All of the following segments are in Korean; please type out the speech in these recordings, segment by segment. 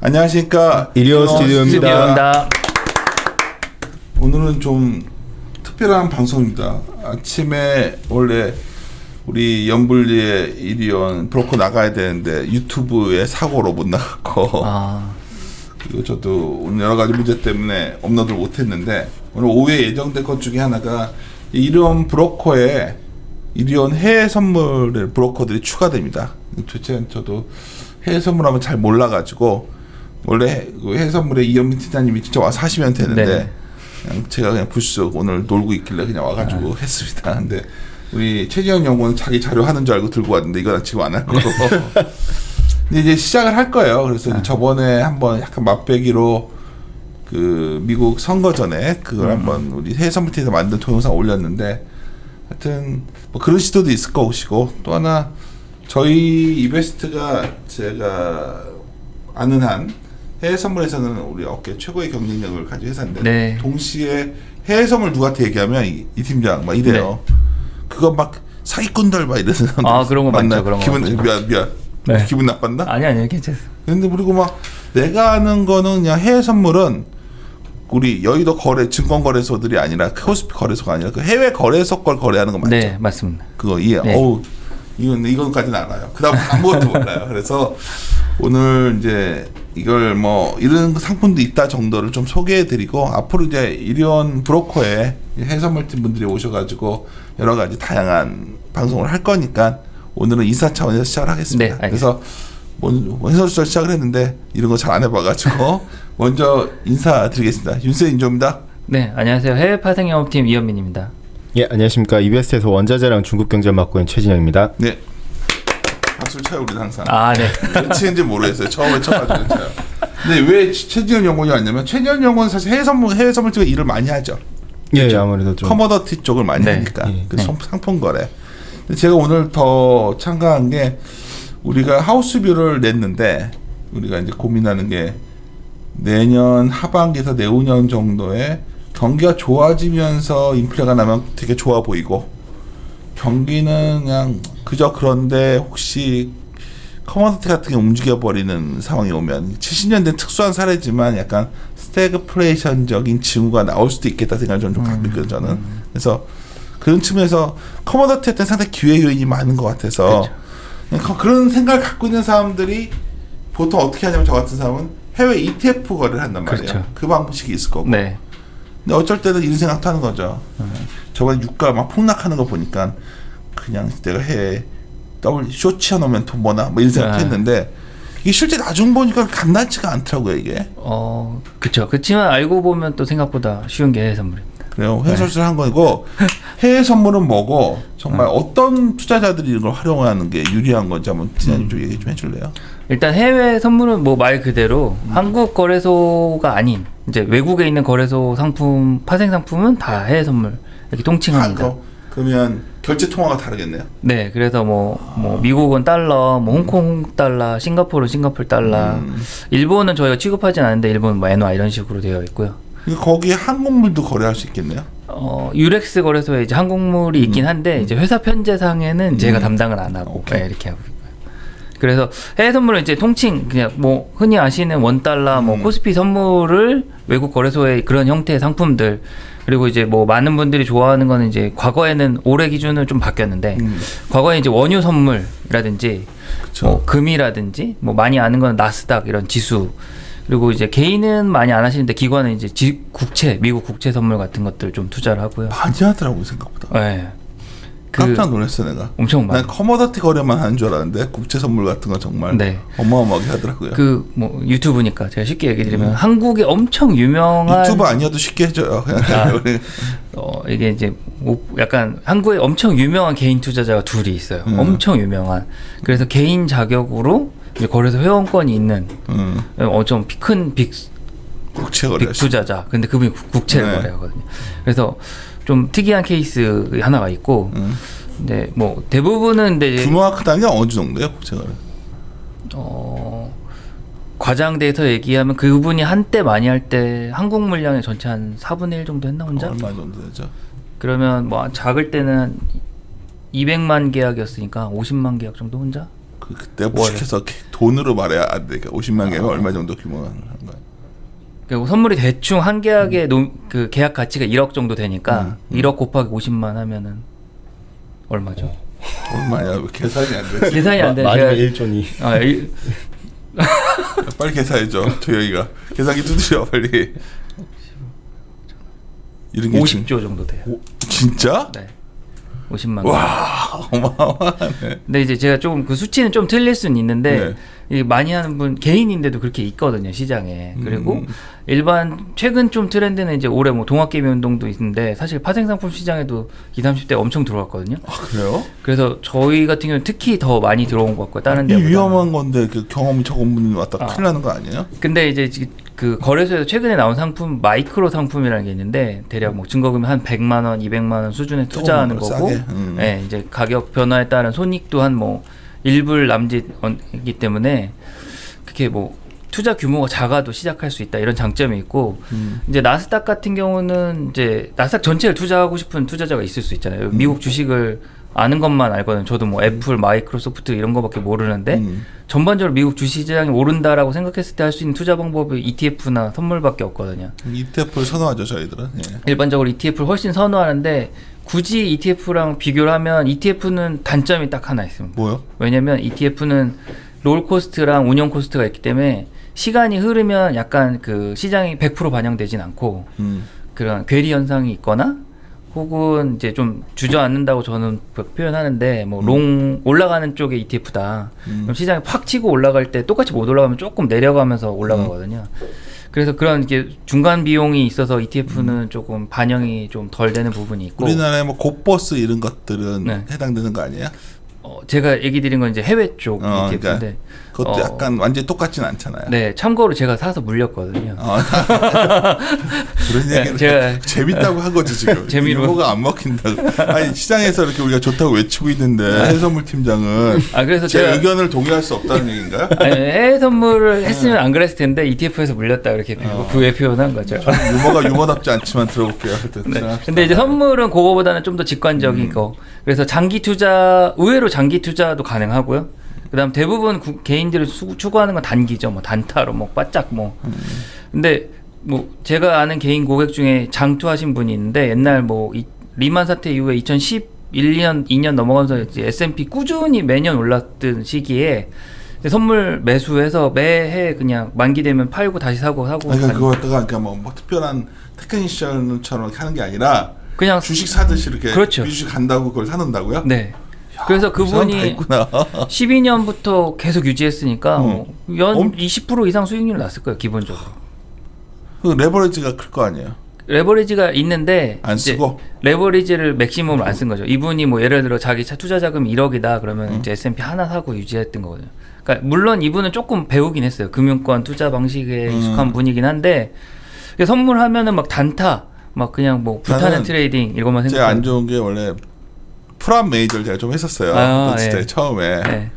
안녕하십니까. 이리오 스튜디오입니다. 오늘은 좀 특별한 방송입니다. 아침에 원래 우리 연불리의 이리온 브로커 나가야 되는데 유튜브에 사고로 못 나갔고 그리고 저도 오늘 여러 가지 문제 때문에 업로드를 못했는데 오늘 오후에 예정된 것 중에 하나가 이리온 브로커에 이리온 해외 선물 브로커들이 추가됩니다. 도대체 저도 해외 선물하면 잘 몰라가지고 원래 그 해외 선물에 이현민 팀장님이 진짜 와서 하시면 되는데 네. 그냥 제가 그냥 불쑥 오늘 놀고 있길래 그냥 와가지고 했습니다. 근데 우리 최지영 연구원은 자기 자료 하는 줄 알고 들고 왔는데 이건 지금 안 할 거고. 근데 이제 시작을 할 거예요. 그래서 저번에 한번 약간 맛배기로 그 미국 선거 전에 그걸 한번 우리 해외 선물팀에서 만든 동영상 올렸는데 하여튼 뭐 그런 시도도 있을 것이고 또 하나 저희 이베스트가 제가 아는 한 해외 선물에서는 우리 업계 최고의 경쟁력을 가진 회사인데 네. 동시에 해외 선물 누구한테 얘기하면 이 팀장 막 이래요. 그거 막 사기꾼들 막 이러는 사람들 그런 거 많죠. 그런 거 기분 많죠. 미안 네. 기분 나빴나? 아니 괜찮아요. 근데 그리고 막 내가 아는 거는 그냥 해외 선물은 우리 여의도 거래 증권거래소들이 아니라 코스피 거래소가 아니라 그 해외 거래소 걸 거래하는 거 맞죠? 네, 맞습니다. 그거 이해. 네. 어우 이건까지는 알아요. 그다음 아무것도 몰라요. 그래서 오늘 이제 이걸 뭐 이런 상품도 있다 정도를 좀 소개해드리고 앞으로 이제 이리온 브로커에 해선물팀 분들이 오셔가지고 여러 가지 다양한 방송을 할 거니까 오늘은 인사 차원에서 시작을 하겠습니다. 네, 그래서 해설수터 시작을 했는데 이런 거 잘 안 해봐가지고 먼저 인사드리겠습니다. 윤세 인조입니다. 네, 안녕하세요. 해외 파생 영업팀 이현민입니다. 예, 안녕하십니까. 이베스트에서 원자재랑 중국 경제를 맡고 있는 최진영입니다. 네. 박수를 쳐요 우리는 항상. 네. 왜 치는지 모르겠어요. 처음에 쳐가지고 쳐요. 근데 왜 최지현 연구원이 왔냐면 최지현 연구원은 사실 해외 선물 쪽에 일을 많이 하죠. 예, 그렇죠? 아무래도 좀 커머더티 쪽을 많이 네. 하니까 예. 그 상품 거래. 근데 제가 오늘 더 참가한 게 우리가 하우스뷰를 냈는데 우리가 이제 고민하는 게 내년 하반기에서 내후년 정도에 경기가 좋아지면서 인플레가 나면 되게 좋아 보이고 경기는 그냥 그저 그런데 혹시 커머디티 같은 게 움직여버리는 상황이 오면 70년대 특수한 사례지만 약간 스태그플레이션적인 징후가 나올 수도 있겠다 생각을 좀 갖고 있거든요 저는. 그래서 그런 측면에서 커머디티한테 상당히 기회 요인이 많은 것 같아서 그런 생각을 갖고 있는 사람들이 보통 어떻게 하냐면 저 같은 사람은 해외 ETF 거래를 한단 말이에요. 그렇죠. 그 방식이 있을 거고. 네. 근데 어쩔 때는 이런 생각도 하는 거죠. 저번에 유가 막 폭락하는 거 보니까 그냥 내가 해외 쇼치해 놓으면 돈 버나 뭐 이런 생각도 했는데 이게 실제 나중 보니까 간단치가 않더라고요 이게. 그렇죠. 그렇지만 알고 보면 또 생각보다 쉬운 게 해외 선물입니다. 그래요. 해설을 한 거고 해외 선물은 뭐고 정말 어떤 투자자들이 이런 걸 활용하는 게 유리한 건지 한번 진아님 좀 얘기 좀 해줄래요? 일단 해외 선물은 뭐 말 그대로 한국 거래소가 아닌 이제 외국에 있는 거래소 상품 파생 상품은 다 해외 선물 이렇게 통칭합니다. 그러면 결제 통화가 다르겠네요. 네, 그래서 뭐 미국은 달러, 뭐 홍콩 달러, 싱가포르는 싱가포르 달러, 일본은 저희가 취급하진 않는데 일본은 뭐 엔화 이런 식으로 되어 있고요. 거기에 한국물도 거래할 수 있겠네요. 유렉스 거래소에 이제 한국물이 있긴 한데 이제 회사 편제상에는 제가 담당을 안 하고 이렇게 하고 있고요. 그래서 해외 선물은 이제 통칭 그냥 뭐 흔히 아시는 원달러, 뭐 코스피 선물을 외국 거래소의 그런 형태의 상품들 그리고 이제 뭐 많은 분들이 좋아하는 거는 이제 과거에는 올해 기준은 좀 바뀌었는데 과거에 이제 원유 선물이라든지 뭐 금이라든지 뭐 많이 아는 거는 나스닥 이런 지수 그리고 이제 개인은 많이 안 하시는데 기관은 이제 국채, 미국 국채 선물 같은 것들 좀 투자를 하고요. 많이 하더라고요 생각보다. 네. 깜짝 놀랐어 내가. 엄청 많아요. 난 커머더티 거래만 하는 줄 알았는데 국제 선물 같은 거 정말 어마어마하게 하더라고요. 그 뭐 유튜브니까 제가 쉽게 얘기 드리면 한국에 엄청 유명한 유튜브 아니어도 쉽게 해줘요. 이게 이제 약간 한국에 엄청 유명한 개인 투자자가 둘이 있어요. 엄청 유명한. 그래서 개인 자격으로 이제 거래소 회원권이 있는 좀 큰 국채 거래 빅 투자자. 근데 그분이 국채를 거래하거든요. 그래서 좀 특이한 케이스 하나가 있고, 근데 뭐 대부분은 근데 규모가 크다는 게 어느 정도예요 국채 거래? 과장돼서 얘기하면 그분이 한때 많이 할 때 한국 물량의 전체 한 4분의 1 정도 했나 혼자? 얼마 정도 되죠? 그러면 뭐 작을 때는 200만 계약이었으니까 50만 계약 정도 혼자? 그때 무식해서 돈으로 말해야 안 돼. 50만 개면 얼마 정도 규모가 하는 거야? 그리고 선물이 대충 한 계약의 그 계약 가치가 1억 정도 되니까 1억 곱하기 50만 하면은 얼마죠? 얼마냐? 왜 계산이 안 되지? 계산이 안 돼. 많으면 1조니. 아, 빨리 계산해줘. 조영이가 계산기 두드려 빨리. 이런 게 50조 정도 돼요. 진짜? 네. 50만. 와 어마어마하네. 근데 이제 제가 조금 그 수치는 좀 틀릴 수는 있는데 네. 이 많이 하는 분 개인인데도 그렇게 있거든요 시장에. 그리고 일반 최근 좀 트렌드는 이제 올해 뭐 동학개미 운동도 있는데 사실 파생상품 시장에도 20, 30대 엄청 들어왔거든요. 아 그래요? 그래서 저희 같은 경우는 특히 더 많이 들어온 것 같고요. 다른 이 데보다. 위험한 건데 그 경험이 적은 분이 왔다 큰일 나는 거 아니에요? 근데 이제 그 거래소에서 최근에 나온 상품 마이크로 상품이라는 게 있는데 대략 뭐 증거금이 한 100만 원, 200만 원 수준에 투자하는 거고, 싸게. 네, 이제 가격 변화에 따른 손익도 한 뭐 1불 남짓이기 때문에 그렇게 뭐 투자 규모가 작아도 시작할 수 있다 이런 장점이 있고 이제 나스닥 같은 경우는 이제 나스닥 전체를 투자하고 싶은 투자자가 있을 수 있잖아요. 미국 주식을 아는 것만 알거든요. 저도 뭐 애플, 마이크로소프트 이런 거밖에 모르는데 전반적으로 미국 주식시장이 오른다라고 생각했을 때 할 수 있는 투자 방법이 ETF나 선물밖에 없거든요. ETF를 선호하죠 저희들은. 예. 일반적으로 ETF를 훨씬 선호하는데 굳이 ETF랑 비교를 하면 ETF는 단점이 딱 하나 있습니다. 뭐요? 왜냐면 ETF는 롤 코스트랑 운영 코스트가 있기 때문에 시간이 흐르면 약간 그 시장이 100% 반영되진 않고 그런 괴리 현상이 있거나 혹은 이제 좀 주저앉는다고 저는 표현하는데 뭐 롱 올라가는 쪽의 ETF다. 그럼 시장이 팍 치고 올라갈 때 똑같이 못 올라가면 조금 내려가면서 올라가거든요. 그래서 그런 이게 중간 비용이 있어서 ETF는 조금 반영이 좀 덜 되는 부분이 있고. 우리나라에 뭐 곧버스 이런 것들은 네. 해당되는 거 아니에요? 제가 얘기 드린 건 이제 해외 쪽 ETF인데 그러니까 그것도 약간 완전히 똑같진 않잖아요. 네, 참고로 제가 사서 물렸거든요. 그런 얘기를 제가 재밌다고 한 거지 지금. 재미로. 유머가 안 먹힌다고. 아니 시장에서 이렇게 우리가 좋다고 외치고 있는데 해외선물 팀장은 그래서 제 제가 의견을 동의할 수 없다는 얘기인가요? 아니, 해외 선물을 했으면 안 그랬을 텐데 ETF에서 물렸다 이렇게 부에 표현한 거죠. 유머가 유머답지 않지만 들어볼게요. 네. 근데 이제 선물은 그거보다는 좀 더 직관적인 거. 그래서 장기 투자, 의외로 장기 투자도 가능하고요. 그다음 대부분 개인들이 추구하는 건 단기죠. 뭐 단타로 뭐 바짝 뭐. 근데 뭐 제가 아는 개인 고객 중에 장투하신 분이 있는데 옛날 뭐 리만 사태 이후에 2011년 2년 넘어가면서 이제 S&P 꾸준히 매년 올랐던 시기에 선물 매수해서 매해 그냥 만기 되면 팔고 다시 사고 그러니까 그거 갖다가 그러니까 뭐 특별한 테크니션처럼 이렇게 하는 게 아니라 그냥 주식 사듯이 이렇게 그렇죠. 주식 간다고 그걸 사놓는다고요? 네. 그래서 그 사람 다 그분이 있구나. 12년부터 계속 유지했으니까 연 20% 이상 수익률을 났을 거예요 기본적으로. 그 레버리지가 클 거 아니에요? 레버리지가 있는데 안 이제 쓰고? 레버리지를 맥시멈을 안 쓴 거죠. 이분이 뭐 예를 들어 자기 투자 자금이 1억이다 그러면 이제 S&P 하나 사고 유지했던 거거든요. 그러니까 물론 이분은 조금 배우긴 했어요. 금융권 투자 방식에 익숙한 분이긴 한데 선물하면은 막 단타 막 그냥 뭐 불타는 트레이딩 이것만 제가 안 생각하고 좋은 게 원래 프람 메이저를 제가 좀 했었어요. 진짜 네. 처음에 네.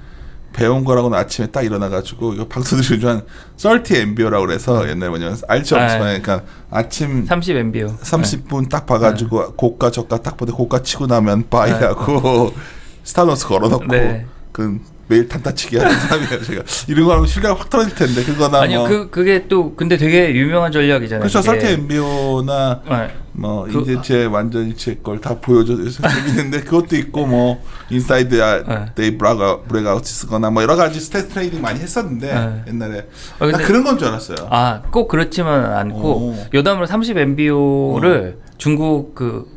배운 거라고는 아침에 딱 일어나가지고 이거 방송 들으면 한 30MBO라고 그래서 옛날에 뭐냐면 알지 없지만 그러니까 아침 30 MBO 30분 딱 봐가지고 고가 저가 딱 보되 고가 치고 나면 바이하고 스타벅스 걸어놓고 네. 그 매일 단타치기 하는 사람이에요. 제가 이런 거 하면 실력 확 떨어질 텐데 그거나 아니요 뭐 그게 또 근데 되게 유명한 전략이잖아요. 그렇죠. 그게. 30MBO나 뭐 이제 제 완전히 제 걸 다 보여줘서 재밌는데 그것도 있고 뭐 인사이드 데이 브레이크아웃 쓰거나 뭐 여러 가지 스탯 트레이딩 많이 했었는데 옛날에 근데, 그런 건 줄 알았어요. 꼭 그렇지만 않고 여담으로 30 MBO를 중국 그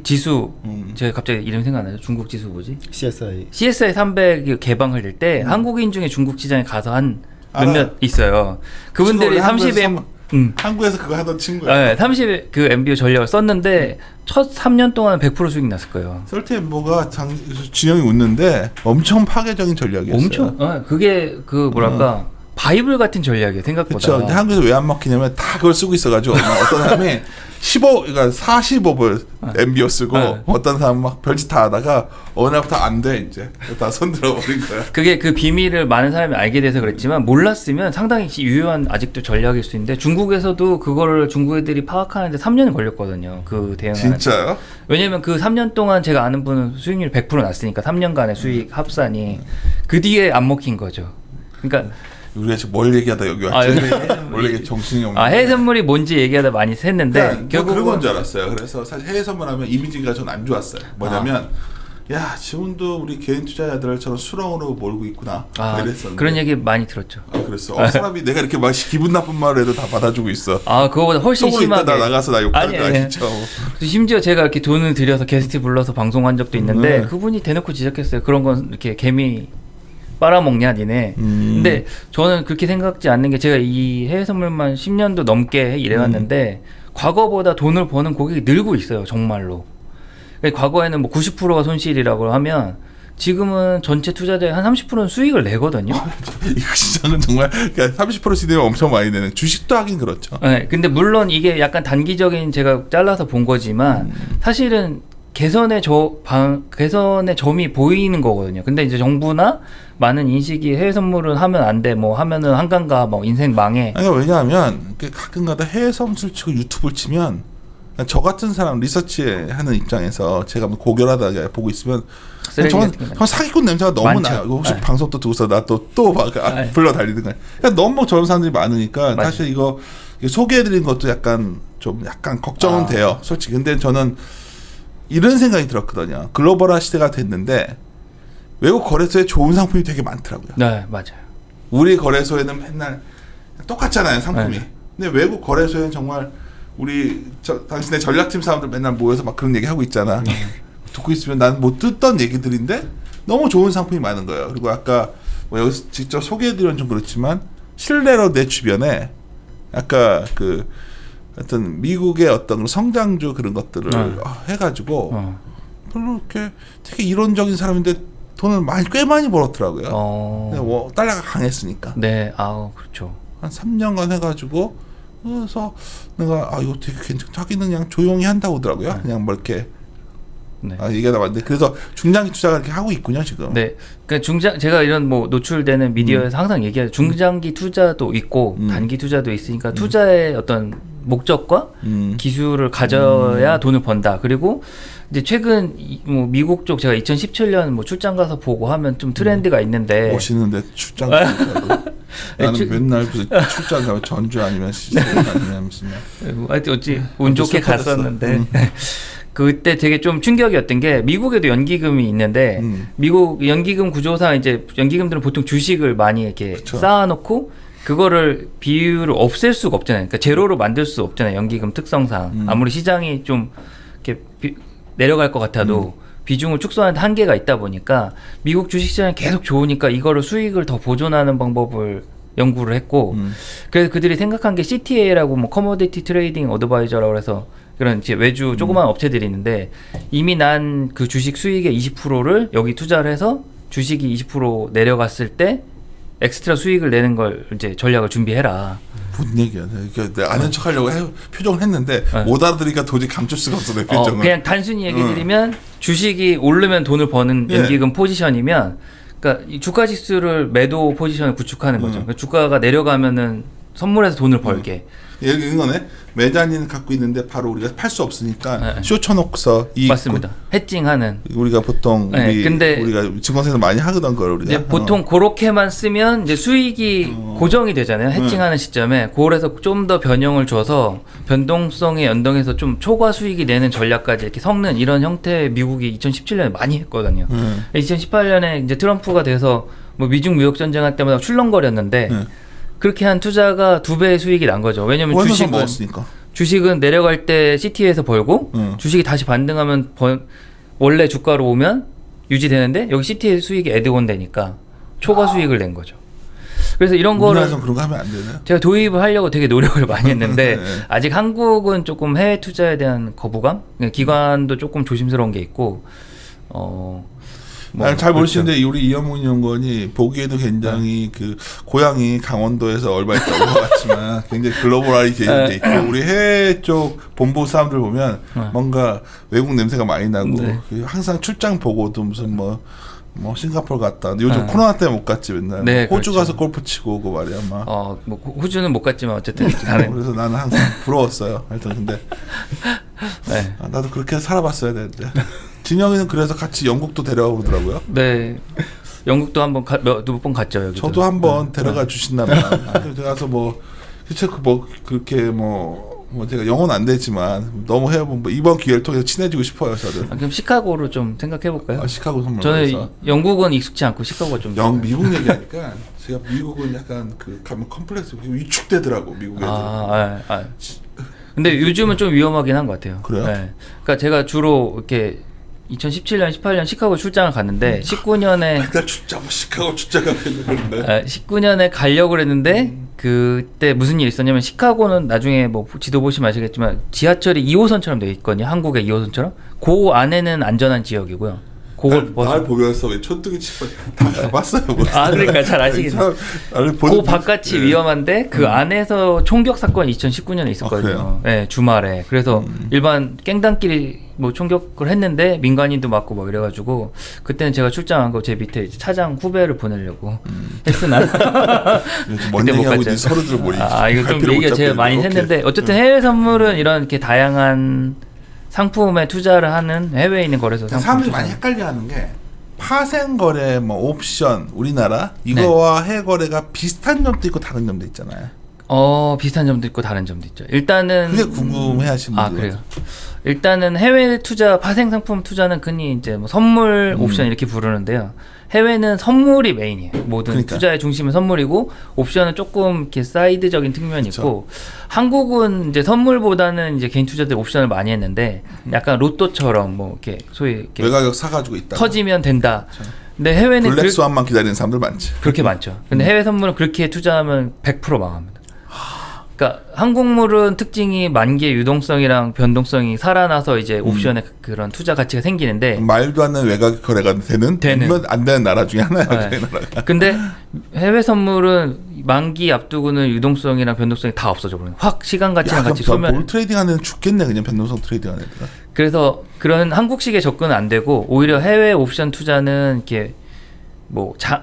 지수 제가 갑자기 이름 생각 안 나죠. 중국 지수 뭐지? CSI 300 개방을 될 때 한국인 중에 중국 시장에 가서 한 몇몇 있어요. 그분들이 30 한국에서 그거 하던 친구야. 네, 30 그 MBO 전략을 썼는데 첫 3년 동안 100% 수익 났을 거예요. 설태엠보가 진영이 웃는데 엄청 파괴적인 전략이었어요. 엄청. 그게 그 뭐랄까 바이블 같은 전략이에요. 생각보다. 그렇죠. 근데 한국에서 왜 안 먹히냐면 다 그걸 쓰고 있어가지고 어떤 사람이 그러니까 45불 MBO 쓰고 네. 어떤 사람 막 별짓 다 하다가 어느 날부터 안 돼 이제 다 손들어 버린 거야. 그게 그 비밀을 많은 사람이 알게 돼서 그랬지만 몰랐으면 상당히 유효한 아직도 전략일 수 있는데 중국에서도 그거를 중국 애들이 파악하는데 3년이 걸렸거든요. 그 대응하는데. 진짜요? 왜냐면 그 3년 동안 제가 아는 분은 수익률이 100% 났으니까 3년간의 수익 합산이 그 뒤에 안 먹힌 거죠. 그러니까 우리가 지금 뭘 얘기하다 여기 아, 왔지? 여기 원래 이게 정신이 없는. 해외 선물이 뭔지 얘기하다 많이 했는데 결국 그런 결국은 건 줄 알았어요. 그래서 사실 해외 선물하면 이미지가 전 안 좋았어요. 뭐냐면 야 지금도 우리 개인 투자자들처럼 수렁으로 몰고 있구나. 이랬었는데. 그런 얘기 많이 들었죠. 그랬어. 사람이 내가 이렇게 막 기분 나쁜 말을 해도 다 받아주고 있어. 그거보다 훨씬 속으로 심하게. 있다 나 나가서 나 욕하는 아니, 거 아니. 아니죠? 심지어 제가 이렇게 돈을 들여서 게스트 불러서 방송한 적도 있는데 그분이 대놓고 지적했어요. 그런 건 이렇게 개미 빨아먹냐 니네. 근데 저는 그렇게 생각지 않는 게 제가 이 해외 선물만 10년도 넘게 일해왔는데 과거보다 돈을 버는 고객이 늘고 있어요. 정말로. 그러니까 과거에는 뭐 90%가 손실이라고 하면 지금은 전체 투자자의 한 30%는 수익을 내거든요. 이거 시장은 정말 30%씩 되면 엄청 많이 내는. 주식도 하긴 그렇죠. 네, 근데 물론 이게 약간 단기적인 제가 잘라서 본 거지만 사실은 개선의 점이 보이는 거거든요. 근데 이제 정부나 많은 인식이 해외 선물은 하면 안 돼, 뭐 하면은 한강가, 뭐 인생 망해. 아니, 왜냐하면 가끔가다 해외 선물 치고 유튜브를 치면 저 같은 사람 리서치하는 입장에서 제가 뭐 고결하다 보고 있으면 쓰레기 저 사기꾼 냄새가 너무 많죠. 나요. 혹시 네. 방송 또 두고서 나 또막 네. 불러 달리는 거야. 그러니까 너무 저런 사람들이 많으니까 맞아요. 사실 이거 소개해드린 것도 약간 걱정은 돼요. 솔직히. 근데 저는 이런 생각이 들었거든요. 글로벌화 시대가 됐는데 외국 거래소에 좋은 상품이 되게 많더라고요. 네, 맞아요. 우리 거래소에는 맨날 똑같잖아요, 상품이. 네. 근데 외국 거래소에는 정말 당신의 전략팀 사람들 맨날 모여서 막 그런 얘기 하고 있잖아. 듣고 있으면 난 못 듣던 얘기들인데 너무 좋은 상품이 많은 거예요. 그리고 아까 뭐 여기서 직접 소개해드리면 좀 그렇지만 실내로 내 주변에 아까 어떤 미국의 어떤 성장주 그런 것들을 해가지고 별로 이렇게 되게 이론적인 사람인데 돈을 꽤 많이 벌었더라고요. 근데 뭐 달러가 강했으니까. 네, 그렇죠. 한 3년간 해가지고 그래서 내가 이거 되게 괜찮. 자기는 그냥 조용히 한다고 하더라고요. 그냥 뭐 이렇게 얘기하다 왔는데 그래서 중장기 투자가 이렇게 하고 있군요 지금. 네, 그러니까 제가 이런 뭐 노출되는 미디어에서 항상 얘기하죠. 중장기 투자도 있고 단기 투자도 있으니까 투자의 어떤 목적과 기술을 가져야 돈을 번다. 그리고 이제 최근 뭐 미국 쪽 제가 2017년 뭐 출장 가서 보고 하면 좀 트렌드가 있는데 멋있는데 출장 가도 나는 맨날 무슨 출장 가면 전주 아니면 시즌 아니면 무슨 하여튼 어찌 운 좋게 슬퍼졌어. 갔었는데 그때 되게 좀 충격이었던 게 미국에도 연기금이 있는데 미국 연기금 구조상 이제 연기금들은 보통 주식을 많이 이렇게 그쵸. 쌓아놓고 그거를 비율을 없앨 수가 없잖아요. 그러니까 제로로 만들 수 없잖아요. 연기금 특성상 아무리 시장이 좀 이렇게 내려갈 것 같아도 비중을 축소하는 한계가 있다 보니까 미국 주식시장이 계속 좋으니까 이거를 수익을 더 보존하는 방법을 연구를 했고 그래서 그들이 생각한 게 CTA라고 뭐 커머디티 트레이딩 어드바이저라고 해서 그런 이제 외주 조그만 업체들이 있는데 이미 난 그 주식 수익의 20%를 여기 투자를 해서 주식이 20% 내려갔을 때 엑스트라 수익을 내는 걸 이제 전략을 준비해라. 뭔 얘기야? 내가 아는 척하려고 표정을 했는데 못 알아들으니까 도저히 감출 수가 없어 내 표정을. 그냥 단순히 얘기 드리면 주식이 오르면 돈을 버는 연기금 포지션이면 그러니까 이 주가 지수를 매도 포지션을 구축하는 거죠. 그러니까 주가가 내려가면은 선물해서 돈을 벌게. 이런 거네. 매장인 갖고 있는데 바로 우리가 팔 수 없으니까 네. 쇼 쳐놓고서 맞습니다. 해칭하는. 우리가 보통 근데 우리가 증권사에서 많이 하던 걸 우리가 이제 보통 그렇게만 쓰면 이제 수익이 고정이 되잖아요. 해칭하는 시점에 그래서 좀 더 변형을 줘서 변동성에 연동해서 좀 초과 수익이 내는 전략까지 이렇게 섞는 이런 형태의 미국이 2017년에 많이 했거든요. 2018년에 이제 트럼프가 돼서 뭐 미중 무역 전쟁할 때마다 출렁거렸는데 그렇게 한 투자가 2배의 수익이 난 거죠. 왜냐면 주식은 내려갈 때 CT에서 벌고 주식이 다시 반등하면 원래 주가로 오면 유지되는데 여기 CT의 수익이 애드온 되니까 초과 수익을 낸 거죠. 그래서 이런 거를 우리나라에서 그런 거 하면 안 되나요? 제가 도입을 하려고 되게 노력을 많이 했는데 아직 한국은 조금 해외 투자에 대한 거부감? 기관도 조금 조심스러운 게 있고 뭐 잘 그렇죠. 모르시는데 우리 이현문 연구원이 보기에도 굉장히 그 고향이 강원도에서 얼마 있다고 같지만 굉장히 글로벌하게 돼 있고 우리 해외 쪽 본부 사람들 보면 뭔가 외국 냄새가 많이 나고 네. 그 항상 출장 보고도 무슨 뭐 싱가포르 갔다. 요즘 코로나 때문에 못 갔지 맨날. 네, 호주 그렇죠. 가서 골프 치고 오고 말이야 막. 뭐 호주는 못 갔지만 어쨌든 가는. 그래서 나는 항상 부러웠어요. 하여튼 근데 네. 나도 그렇게 살아봤어야 되는데. 진영이는 그래서 같이 영국도 데려가고 그러더라고요. 네. 영국도 한번 몇 번 갔죠 여기. 저도 한번 데려가 주신다면 제가 가서 뭐 실제 뭐 그렇게 뭐 제가 영어는 안 되지만 너무 해보면 뭐 이번 기회를 통해서 친해지고 싶어요 저는. 그럼 시카고로 좀 생각해 볼까요? 시카고 선물. 저는 영국은 익숙치 않고 시카고가 좀. 미국 얘기하니까 제가 미국은 약간 그 가면 컴플렉스 위축되더라고 미국 애들. 근데 요즘은 좀 위험하긴 한 것 같아요. 그래요? 네. 그러니까 제가 주로 이렇게 2017년, 18년 시카고 출장을 갔는데 19년에 나 출장 시카고 출장 가겠는데. 19년에 가려고 했는데 그때 무슨 일이 있었냐면 시카고는 나중에 뭐 지도 보시면 아시겠지만 지하철이 2호선처럼 돼 있거든요. 한국의 2호선처럼. 그 안에는 안전한 지역이고요. 그걸 날 보면서 왜 촌뜨기 치고 다 가봤어요. 그러니까 잘 아시겠네. 그 바깥이 위험한데 그 안에서 총격 사건이 2019년에 있었거든요. 네, 주말에. 그래서 일반 깽단끼리 뭐 총격을 했는데 민간인도 맞고 뭐 이래가지고 그때는 제가 출장한 거 제 밑에 이제 차장 후배를 보내려고 했으나 뭔 그때 못 얘기하고 갔죠. 있는 서로들 모르지. 이거 좀 얘기가 제가 많이 했는데 어쨌든 해외 선물은 이런 이렇게 다양한 상품에 투자를 하는 해외에 있는 거래소 상품 사람들이 투자. 많이 헷갈려하는 게 파생 거래, 뭐 옵션, 우리나라 이거와 해외 거래가 비슷한 점도 있고 다른 점도 있잖아요. 비슷한 점도 있고 다른 점도 있죠. 일단은 그게 궁금해하시는 분들. 그래요. 일단은 해외 투자, 파생 상품 투자는 흔히 이제 뭐 선물 옵션 이렇게 부르는데요. 해외는 선물이 메인이에요. 모든 그러니까. 투자의 중심은 선물이고 옵션은 조금 이렇게 사이드적인 측면이 있고 한국은 이제 선물보다는 이제 개인 투자들 옵션을 많이 했는데 약간 로또처럼 뭐 이렇게 소위 이렇게 외가격 사가지고 있다. 터지면 된다. 근데 해외는 블랙스완만 기다리는 사람들 많지. 그렇게 많죠. 근데 해외 선물은 그렇게 투자하면 100% 망합니다. 그러니까 한국물은 특징이 만기의 유동성이랑 변동성이 살아나서 이제 옵션에 그런 투자 가치가 생기는데 말도 안 되는 외가격 거래가 되는 안 되는 나라 중에 하나야. 네. 그 나라가. 근데 해외 선물은 만기 앞두고는 유동성이랑 변동성이 다 없어져 버려요. 확 시간 가치랑 같이 소멸. 볼 트레이딩하는 죽겠네 그냥 변동성 트레이딩하는 애들. 그래서 그런 한국식의 접근은 안 되고 오히려 해외 옵션 투자는 이렇게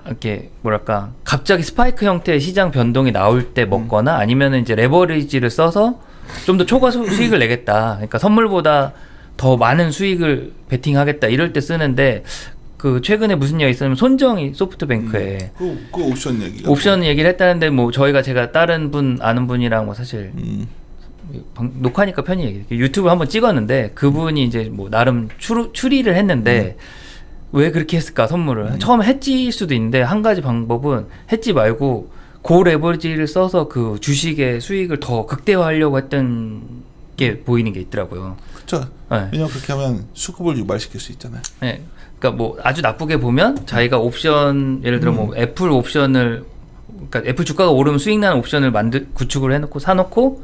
이렇게 뭐랄까 갑자기 스파이크 형태의 시장 변동이 나올 때 먹거나 아니면은 이제 레버리지를 써서 좀 더 초과 수익을 내겠다. 그러니까 선물보다 더 많은 수익을 베팅하겠다 이럴 때 쓰는데 그 최근에 무슨 얘기가 있었냐면 손정이 소프트뱅크에 그 옵션 얘기가. 옵션 얘기를 했다는데 뭐 제가 다른 분 아는 분이랑 뭐 사실 녹화니까 편히 얘기해. 유튜브 한번 찍었는데 그분이 이제 뭐 나름 추리를 했는데 왜 그렇게 했을까 선물을 처음에 해지일 수도 있는데 한 가지 방법은 해지 말고 고 레버리지를 써서 그 주식의 수익을 더 극대화하려고 했던 게 보이는 게 있더라고요. 그렇죠. 네. 왜냐면 그렇게 하면 수급을 유발시킬 수 있잖아요. 네. 그러니까 뭐 아주 나쁘게 보면 자기가 옵션 예를 들어 뭐 애플 옵션을 그러니까 애플 주가가 오르면 수익 나는 옵션을 구축을 해놓고 사놓고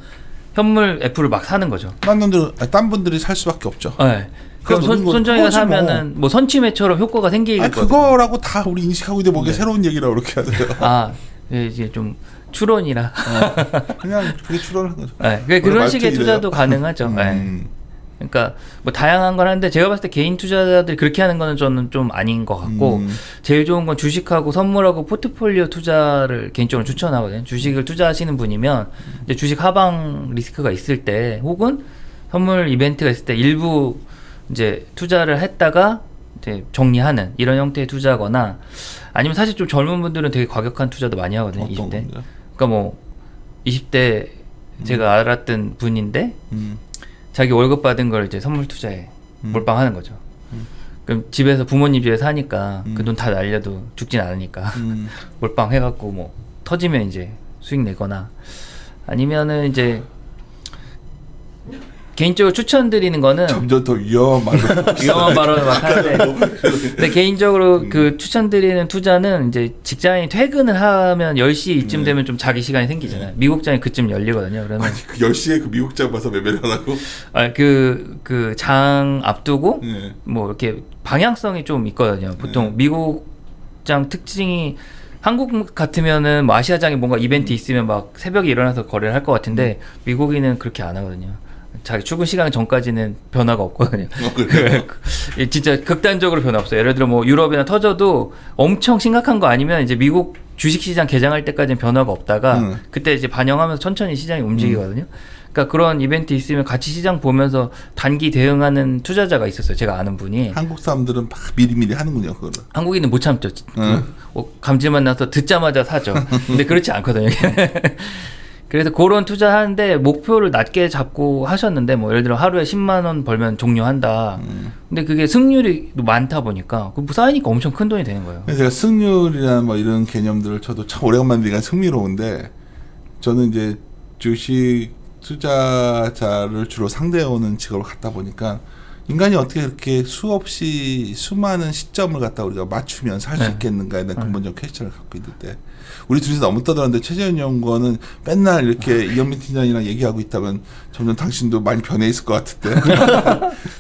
현물 애플을 막 사는 거죠. 딴 분들이 살 수밖에 없죠. 네. 그럼 손정이가 사면은 뭐 선취매처럼 효과가 생기거든요. 그거라고 다 우리 인식하고 있는데 뭐게 새로운 얘기라고 그렇게 하세요. 네, 이제 좀 추론이라. 그냥 그게 추론을 한 거죠. 네, 그런 식의 투자도 가능하죠. 네. 그러니까 뭐 다양한 건 한데 제가 봤을 때 개인 투자자들이 그렇게 하는 거는 저는 좀 아닌 것 같고 제일 좋은 건 주식하고 선물하고 포트폴리오 투자를 개인적으로 추천하거든요. 주식을 투자하시는 분이면 이제 주식 하방 리스크가 있을 때 혹은 선물 이벤트가 있을 때 일부 이제 투자를 했다가 이제 정리하는 이런 형태의 투자거나 아니면 사실 좀 젊은 분들은 되게 과격한 투자도 많이 하거든요. 20대. 건가요? 그러니까 뭐 20대 제가 알았던 분인데 자기 월급 받은 걸 이제 선물 투자에 몰빵하는 거죠. 그럼 집에서 부모님 집에 사니까 그 돈 다 날려도 죽진 않으니까 몰빵 해갖고 뭐 터지면 이제 수익 내거나 아니면은 이제 개인적으로 추천드리는 거는 점점 더 위험한 말로 위험한 발언을 막 하는데 근데 개인적으로 그 추천드리는 투자는 이제 직장인이 퇴근을 하면 10시 이쯤 되면 좀 자기 시간이 생기잖아요. 미국장이 그쯤 열리거든요. 그러면 아니 그 10시에 그 미국장 봐서 매매를 하라고? 그 장 앞두고 네. 뭐 이렇게 방향성이 좀 있거든요. 보통 미국장 특징이 한국 같으면은 뭐 아시아장에 뭔가 이벤트 있으면 막 새벽에 일어나서 거래를 할 것 같은데 미국인은 그렇게 안 하거든요. 자기 출근 시간 전까지는 변화가 없거든요. 그래요? 진짜 극단적으로 변화 없어요. 예를 들어 뭐 유럽이나 터져도 엄청 심각한 거 아니면 이제 미국 주식시장 개장할 때까지는 변화가 없다가 그때 이제 반영하면서 천천히 시장이 움직이거든요. 그러니까 그런 이벤트 있으면 같이 시장 보면서 단기 대응하는 투자자가 있었어요. 제가 아는 분이. 한국 사람들은 막 미리미리 하는군요, 그거를. 한국인은 못 참죠. 감질만 나서 듣자마자 사죠. 근데 그렇지 않거든요. 그래서 그런 투자하는데 목표를 낮게 잡고 하셨는데 뭐 예를 들어 하루에 10만 원 벌면 종료한다. 근데 그게 승률이 많다 보니까 그 쌓이니까 엄청 큰 돈이 되는 거예요. 제가 승률이나 뭐 이런 개념들을 저도 참 오래간만에 들으니까 흥미로운데 저는 이제 주식 투자자를 주로 상대해오는 직업을 갖다 보니까 인간이 어떻게 그렇게 수없이 수많은 시점을 갖다 우리가 맞추면 살 수 있겠는가에 대한 근본적 퀘스천을 갖고 있는데 우리 둘이서 너무 떠들었는데 최재현 연구원은 맨날 이렇게 이현민 팀장이랑 얘기하고 있다면 점점 당신도 많이 변해 있을 것 같은데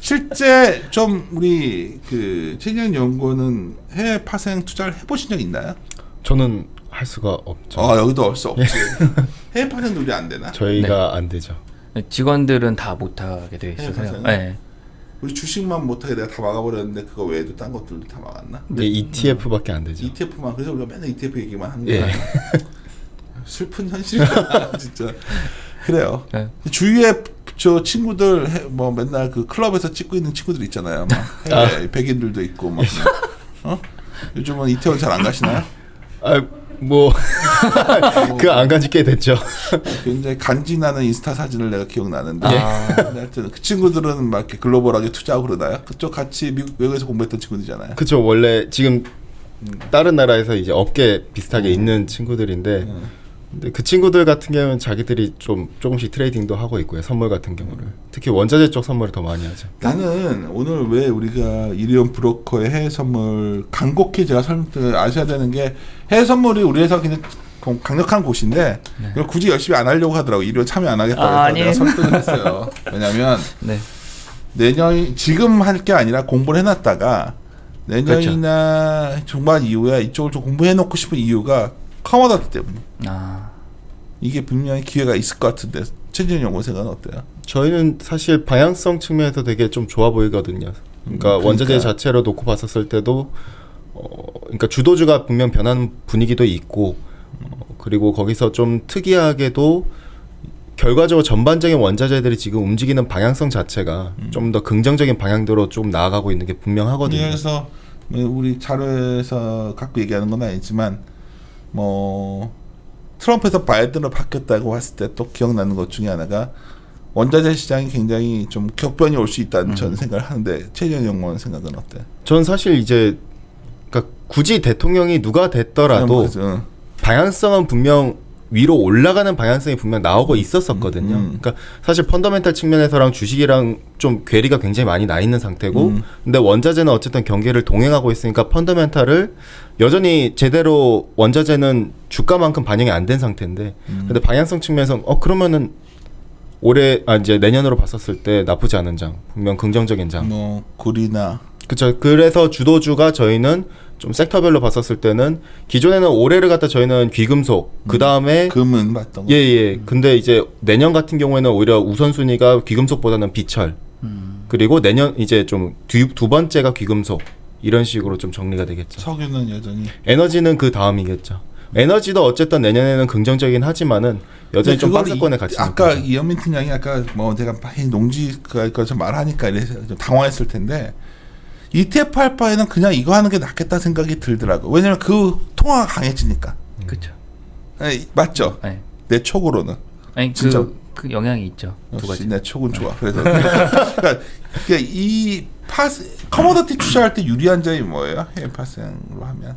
실제 좀 우리 그 최재현 연구원은 해외 파생 투자를 해보신 적 있나요? 저는 할 수가 없죠. 여기도 할 수 없지. 해외 파생도 우리 안 되나? 저희가 안 되죠. 직원들은 다 못하게 돼 있어서요. 네. 우리 주식만 못하게 내가 다 막아버렸는데 그거 외에도 딴 것들도 다 막았나? 근데 ETF밖에 안 되죠. ETF만 그래서 우리가 맨날 ETF 얘기만 하는 예. 거야. 슬픈 현실이다 진짜. 그래요. 네. 주위에 저 친구들 뭐 맨날 그 클럽에서 찍고 있는 친구들 있잖아요. 막 해외 백인들도 있고 막. 요즘은 이태원 잘 안 가시나요? 뭐 그 안 간지 꽤 됐죠. 굉장히 간지나는 인스타 사진을 내가 기억나는데 하여튼 그 친구들은 막 이렇게 글로벌하게 투자하고 그러나요? 그쪽 같이 외국에서 공부했던 친구들이잖아요. 그쵸. 원래 지금 다른 나라에서 이제 업계 비슷하게 있는 친구들인데 근데 그 친구들 같은 경우는 자기들이 조금씩 트레이딩도 하고 있고요. 선물 같은 경우를 특히 원자재 쪽 선물을 더 많이 하죠. 나는 오늘 왜 우리가 이리온 브로커의 해외 선물 간곡히 제가 아셔야 되는 게 해외 선물이 우리 회사 굉장히 강력한 곳인데 이걸 굳이 열심히 안 하려고 하더라고. 이리온 참여 안 하겠다고 해서 내가 설득을 했어요. 왜냐면 내년 지금 할 게 아니라 공부를 해놨다가 내년이나 중반 이후에 이쪽을 좀 공부해놓고 싶은 이유가 커머더티 때문에. 이게 분명히 기회가 있을 것 같은데 최진영 연구원 생각은 어때요? 저희는 사실 방향성 측면에서 되게 좀 좋아 보이거든요. 그러니까 원자재 자체로 놓고 봤었을 때도 그러니까 주도주가 분명 변하는 분위기도 있고 그리고 거기서 좀 특이하게도 결과적으로 전반적인 원자재들이 지금 움직이는 방향성 자체가 좀 더 긍정적인 방향대로 좀 나아가고 있는 게 분명하거든요. 그래서 우리 자료에서 갖고 얘기하는 건 아니지만 뭐 트럼프에서 바이든으로 바뀌었다고 했을 때 또 기억나는 것 중에 하나가 원자재 시장이 굉장히 좀 격변이 올 수 있다는 저는 생각을 하는데 최재현 연구원 생각은 어때? 전 사실 이제 그러니까 굳이 대통령이 누가 됐더라도 방향성은 분명 위로 올라가는 방향성이 분명 나오고 있었었거든요. 그러니까 사실 펀더멘탈 측면에서랑 주식이랑 좀 괴리가 굉장히 많이 나 있는 상태고 근데 원자재는 어쨌든 경계를 동행하고 있으니까 펀더멘탈을 여전히 제대로 원자재는 주가만큼 반영이 안 된 상태인데 근데 방향성 측면에서 그러면은 올해 이제 내년으로 봤었을 때 나쁘지 않은 장 분명 긍정적인 장 뭐 구리나 그렇죠. 그래서 주도주가 저희는 좀 섹터별로 봤었을 때는 기존에는 올해를 갖다 저희는 귀금속 그 다음에 금은 봤던 거. 예. 근데 이제 내년 같은 경우에는 오히려 우선순위가 귀금속보다는 비철 그리고 내년 이제 좀 두 번째가 귀금속 이런 식으로 좀 정리가 되겠죠. 석유는 여전히. 에너지는 그 다음이겠죠. 에너지도 어쨌든 내년에는 긍정적이긴 하지만은 여전히 좀 박스권에 같이. 아까 이현민 팀장이 아까 뭐 제가 농지가 좀 말하니까 이래서 좀 당황했을 텐데. ETF 할 바에는 그냥 이거 하는 게 낫겠다 생각이 들더라고. 왜냐면 그 통화가 강해지니까. 그렇죠. 맞죠? 네. 내 촉으로는. 아니 진짜 그 영향이 있죠. 두 가지. 내 촉은 좋아. 그래서 그러니까 이 커머더티 투자할 때 유리한 점이 뭐예요? 해외 파생으로 하면.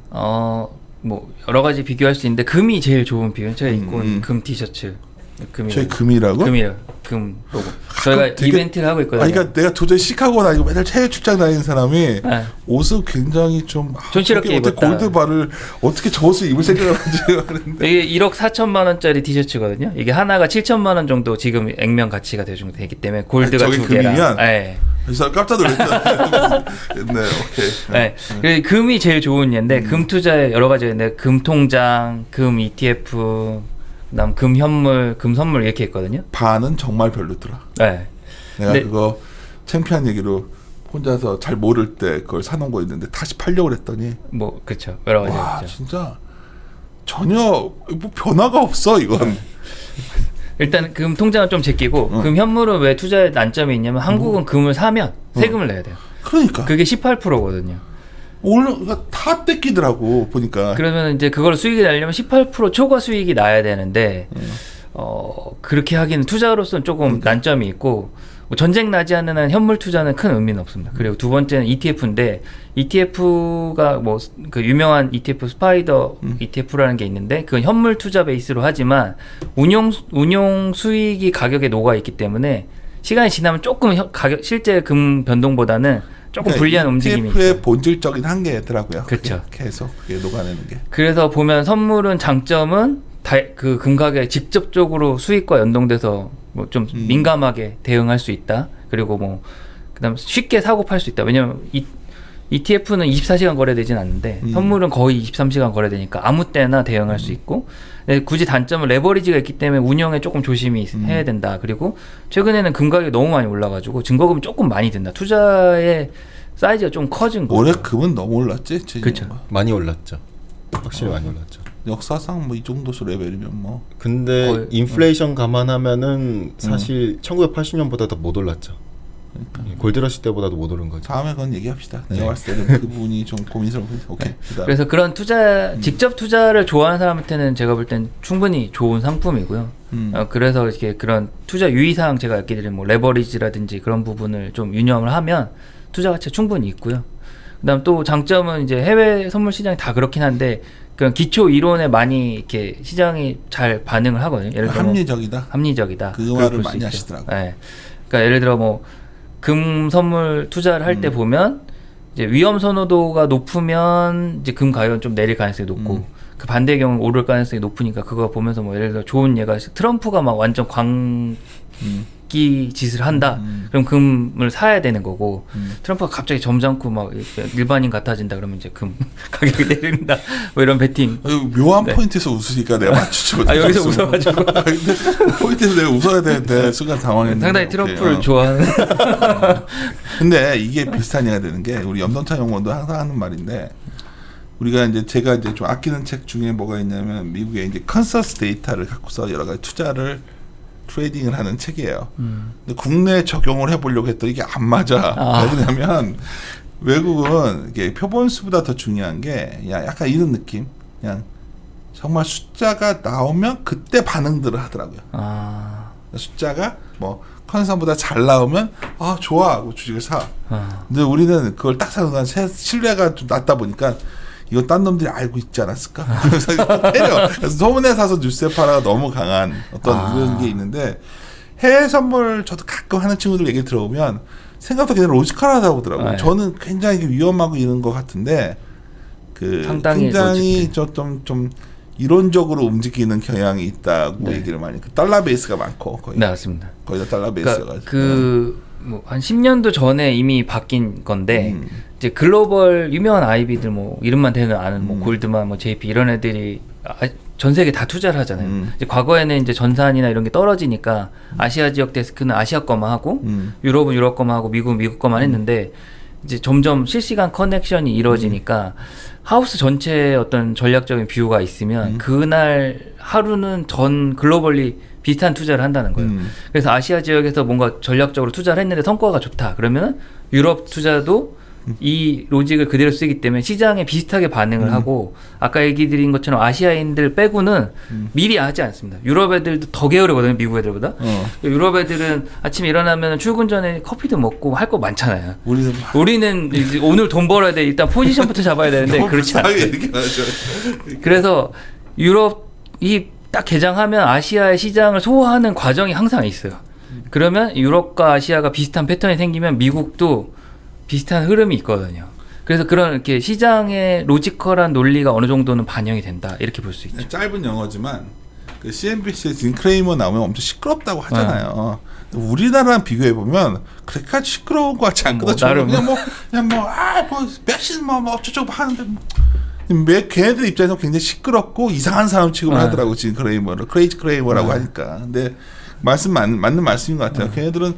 뭐 여러 가지 비교할 수 있는데 금이 제일 좋은 비율. 제가 입고 온 금 티셔츠. 저희 금이라고? 금이요. 금 로고. 저희가 되게- 이벤트를 하고 있거든요. 그러니까 내가 도저히 시카고 다니고 맨날 해외 출장 다니는 사람이 네. 옷을 굉장히 좀 촌스럽게 저게 어떻게 입었다. 골드바를 어떻게 저 옷을 입을 생각을 하지 하는데 이게 1억 4천만 원짜리 티셔츠거든요. 이게 하나가 7천만 원 정도 지금 액면 가치가 되기 때문에 골드가 저게 두 개랑. 금이면? 네. 이 사람 깜짝 놀랐다. 네, 오케이. 네. 그래서 금이 제일 좋은 예인데 금 투자에 여러 가지가 있는데 금 통장, 금 ETF, 그다음 금 현물, 금 선물 이렇게 있거든요. 반은 정말 별로더라. 네. 내가 네. 그거 창피한 얘기로 혼자서 잘 모를 때 그걸 사놓은 거 있는데 다시 팔려고 그랬더니 뭐 그렇죠. 여러 가지가 와 있죠. 진짜 전혀 뭐 변화가 없어 이건. 일단 금 통장은 좀 제끼고 응. 금 현물은 왜 투자에 난점이 있냐면 한국은 금을 사면 세금을 내야 돼요. 그러니까 그게 18%거든요. 그러니까 다 뺏기더라고 보니까. 그러면 이제 그걸 수익이 나려면 18% 초과 수익이 나야 되는데 그렇게 하기는 투자로서는 조금 난점이 있고 뭐 전쟁 나지 않는 한 현물 투자는 큰 의미는 없습니다. 그리고 두 번째는 ETF인데 ETF가 뭐 그 유명한 ETF 스파이더 ETF라는 게 있는데 그건 현물 투자 베이스로 하지만 운용 수익이 가격에 녹아 있기 때문에 시간이 지나면 조금 가격 실제 금 변동보다는 조금 불리한 움직임이 ETF의 있어요. 본질적인 한계더라고요. 그쵸. 그게 계속 그게 녹아내는 게. 그래서 보면 선물은 장점은 그 금가격에 직접적으로 수익과 연동돼서 뭐 좀 민감하게 대응할 수 있다. 그리고 뭐 그다음 쉽게 사고 팔 수 있다. 왜냐면 ETF는 24시간 거래되진 않는데 선물은 거의 23시간 거래되니까 아무 때나 대응할 수 있고 굳이 단점은 레버리지가 있기 때문에 운영에 조금 조심히 해야 된다. 그리고 최근에는 금 가격이 너무 많이 올라가지고 증거금이 조금 많이 든다. 투자의 사이즈가 좀 커진 거죠. 올해 금은 너무 올랐지. 그쵸. 많이 올랐죠. 확실히 많이 올랐죠. 역사상 뭐 이 정도 레벨이면 뭐. 근데 거의- 인플레이션 감안하면은 사실 1980년보다도 못 올랐죠. 골드러시 때보다도 못 오른 거죠. 다음에 그건 얘기합시다. 네. 내가 봤을 때는 그 부분이 좀 고민스러워. 오케이. 그다음. 그래서 그런 투자 직접 투자를 좋아하는 사람한테는 제가 볼 땐 충분히 좋은 상품이고요. 그래서 이렇게 그런 투자 유의사항 제가 얘기 드린 뭐 레버리지라든지 그런 부분을 좀 유념을 하면 투자 가치가 충분히 있고요. 그다음 또 장점은 이제 해외 선물 시장이 다 그렇긴 한데 그런 기초 이론에 많이 이렇게 시장이 잘 반응을 하거든요. 예를 들어 뭐 합리적이다. 합리적이다. 그 그걸 말을 볼수 많이 있죠. 하시더라고요. 네. 그러니까 예를 들어 뭐 금 선물 투자를 할 때 보면 이제 위험 선호도가 높으면 이제 금 가격은 좀 내릴 가능성이 높고 그 반대의 경우는 오를 가능성이 높으니까 그거 보면서 뭐 예를 들어 좋은 예가 트럼프가 막 완전 광기 짓을 한다. 그럼 금을 사야 되는 거고 트럼프가 갑자기 점잖고 막 일반인 같아진다 그러면 이제 금 가격이 내린다. 뭐 이런 베팅. 묘한 포인트에서 웃으니까 내가 맞추지 못했어. 여기서 웃어가지고 근데 포인트에서 내가 웃어야 되는데 순간 당황했는데. 상당히 오케이. 트럼프를 좋아하는. 근데 이게 비슷한 얘기가 되는 게 우리 염동찬 연구원도 항상 하는 말인데 우리가 이제 제가 이제 좀 아끼는 책 중에 뭐가 있냐면 미국의 이제 컨서스 데이터를 갖고서 여러 가지 투자를 트레이딩을 하는 책이에요. 근데 국내에 적용을 해보려고 했더니 이게 안 맞아. 왜냐면 외국은 이게 표본수보다 더 중요한 게 약간 이런 느낌. 그냥 정말 숫자가 나오면 그때 반응들을 하더라고요. 숫자가 뭐 컨선보다 잘 나오면 좋아 하고 주식을 사. 근데 우리는 그걸 딱 사는 동안 신뢰가 좀 낮다 보니까 이거 딴 놈들이 알고 있지 않았을까? 그래서 때려. 그래서 소문에 사서 뉴스에 팔아가 너무 강한 어떤 이런 게 있는데 해외 선물 저도 가끔 하는 친구들 얘기 들어보면 생각보다 그냥 로지컬하다고 하더라고요. 네. 저는 굉장히 위험하고 이런 것 같은데 그 상당히 굉장히 좀 이론적으로 움직이는 경향이 있다고 얘기를 많이. 그 달러 베이스가 많고 거의 네, 맞습니다. 거의 다 달러 그러니까 베이스여가지고. 뭐 한 10년도 전에 이미 바뀐 건데 이제 글로벌 유명한 아이비들 뭐 이름만 대는 아는 뭐 골드만 뭐 JP 이런 애들이 전 세계 다 투자를 하잖아요. 이제 과거에는 이제 전산이나 이런 게 떨어지니까 아시아 지역 데스크는 아시아 거만 하고 유럽은 유럽 거만 하고 미국은 미국 거만 했는데 이제 점점 실시간 커넥션이 이루어지니까 하우스 전체의 어떤 전략적인 뷰가 있으면 그날 하루는 전 글로벌리 비슷한 투자를 한다는 거예요. 그래서 아시아 지역에서 뭔가 전략적으로 투자를 했는데 성과가 좋다. 그러면 유럽 투자도 이 로직을 그대로 쓰기 때문에 시장에 비슷하게 반응을 하고 아까 얘기 드린 것처럼 아시아인들 빼고는 미리 하지 않습니다. 유럽 애들도 더 게으르거든요. 미국 애들보다. 유럽 애들은 아침에 일어나면 출근 전에 커피도 먹고 할 거 많잖아요. 우리는 이제 오늘 돈 벌어야 돼. 일단 포지션부터 잡아야 되는데 그렇지 않아요. 그래서 유럽이 딱 개장하면 아시아의 시장을 소화하는 과정이 항상 있어요. 그러면 유럽과 아시아가 비슷한 패턴이 생기면 미국도 비슷한 흐름이 있거든요. 그래서 그런 이렇게 시장의 로지컬한 논리가 어느 정도는 반영이 된다 이렇게 볼 수 있죠. 짧은 영어지만 그 CNBC에 진 크레이머 나오면 엄청 시끄럽다고 하잖아요. 우리나라랑 비교해 보면 그렇게까지 시끄러운 것 같지 않거든. 나름 뭐 백신 뭐 어쩌고 하는데 걔네들 입장에서 굉장히 시끄럽고 이상한 사람 취급을 하더라고. 진 크레이머를 크레이지 크레이머라고 하니까. 근데 맞는 말씀인 것 같아요. 걔네들은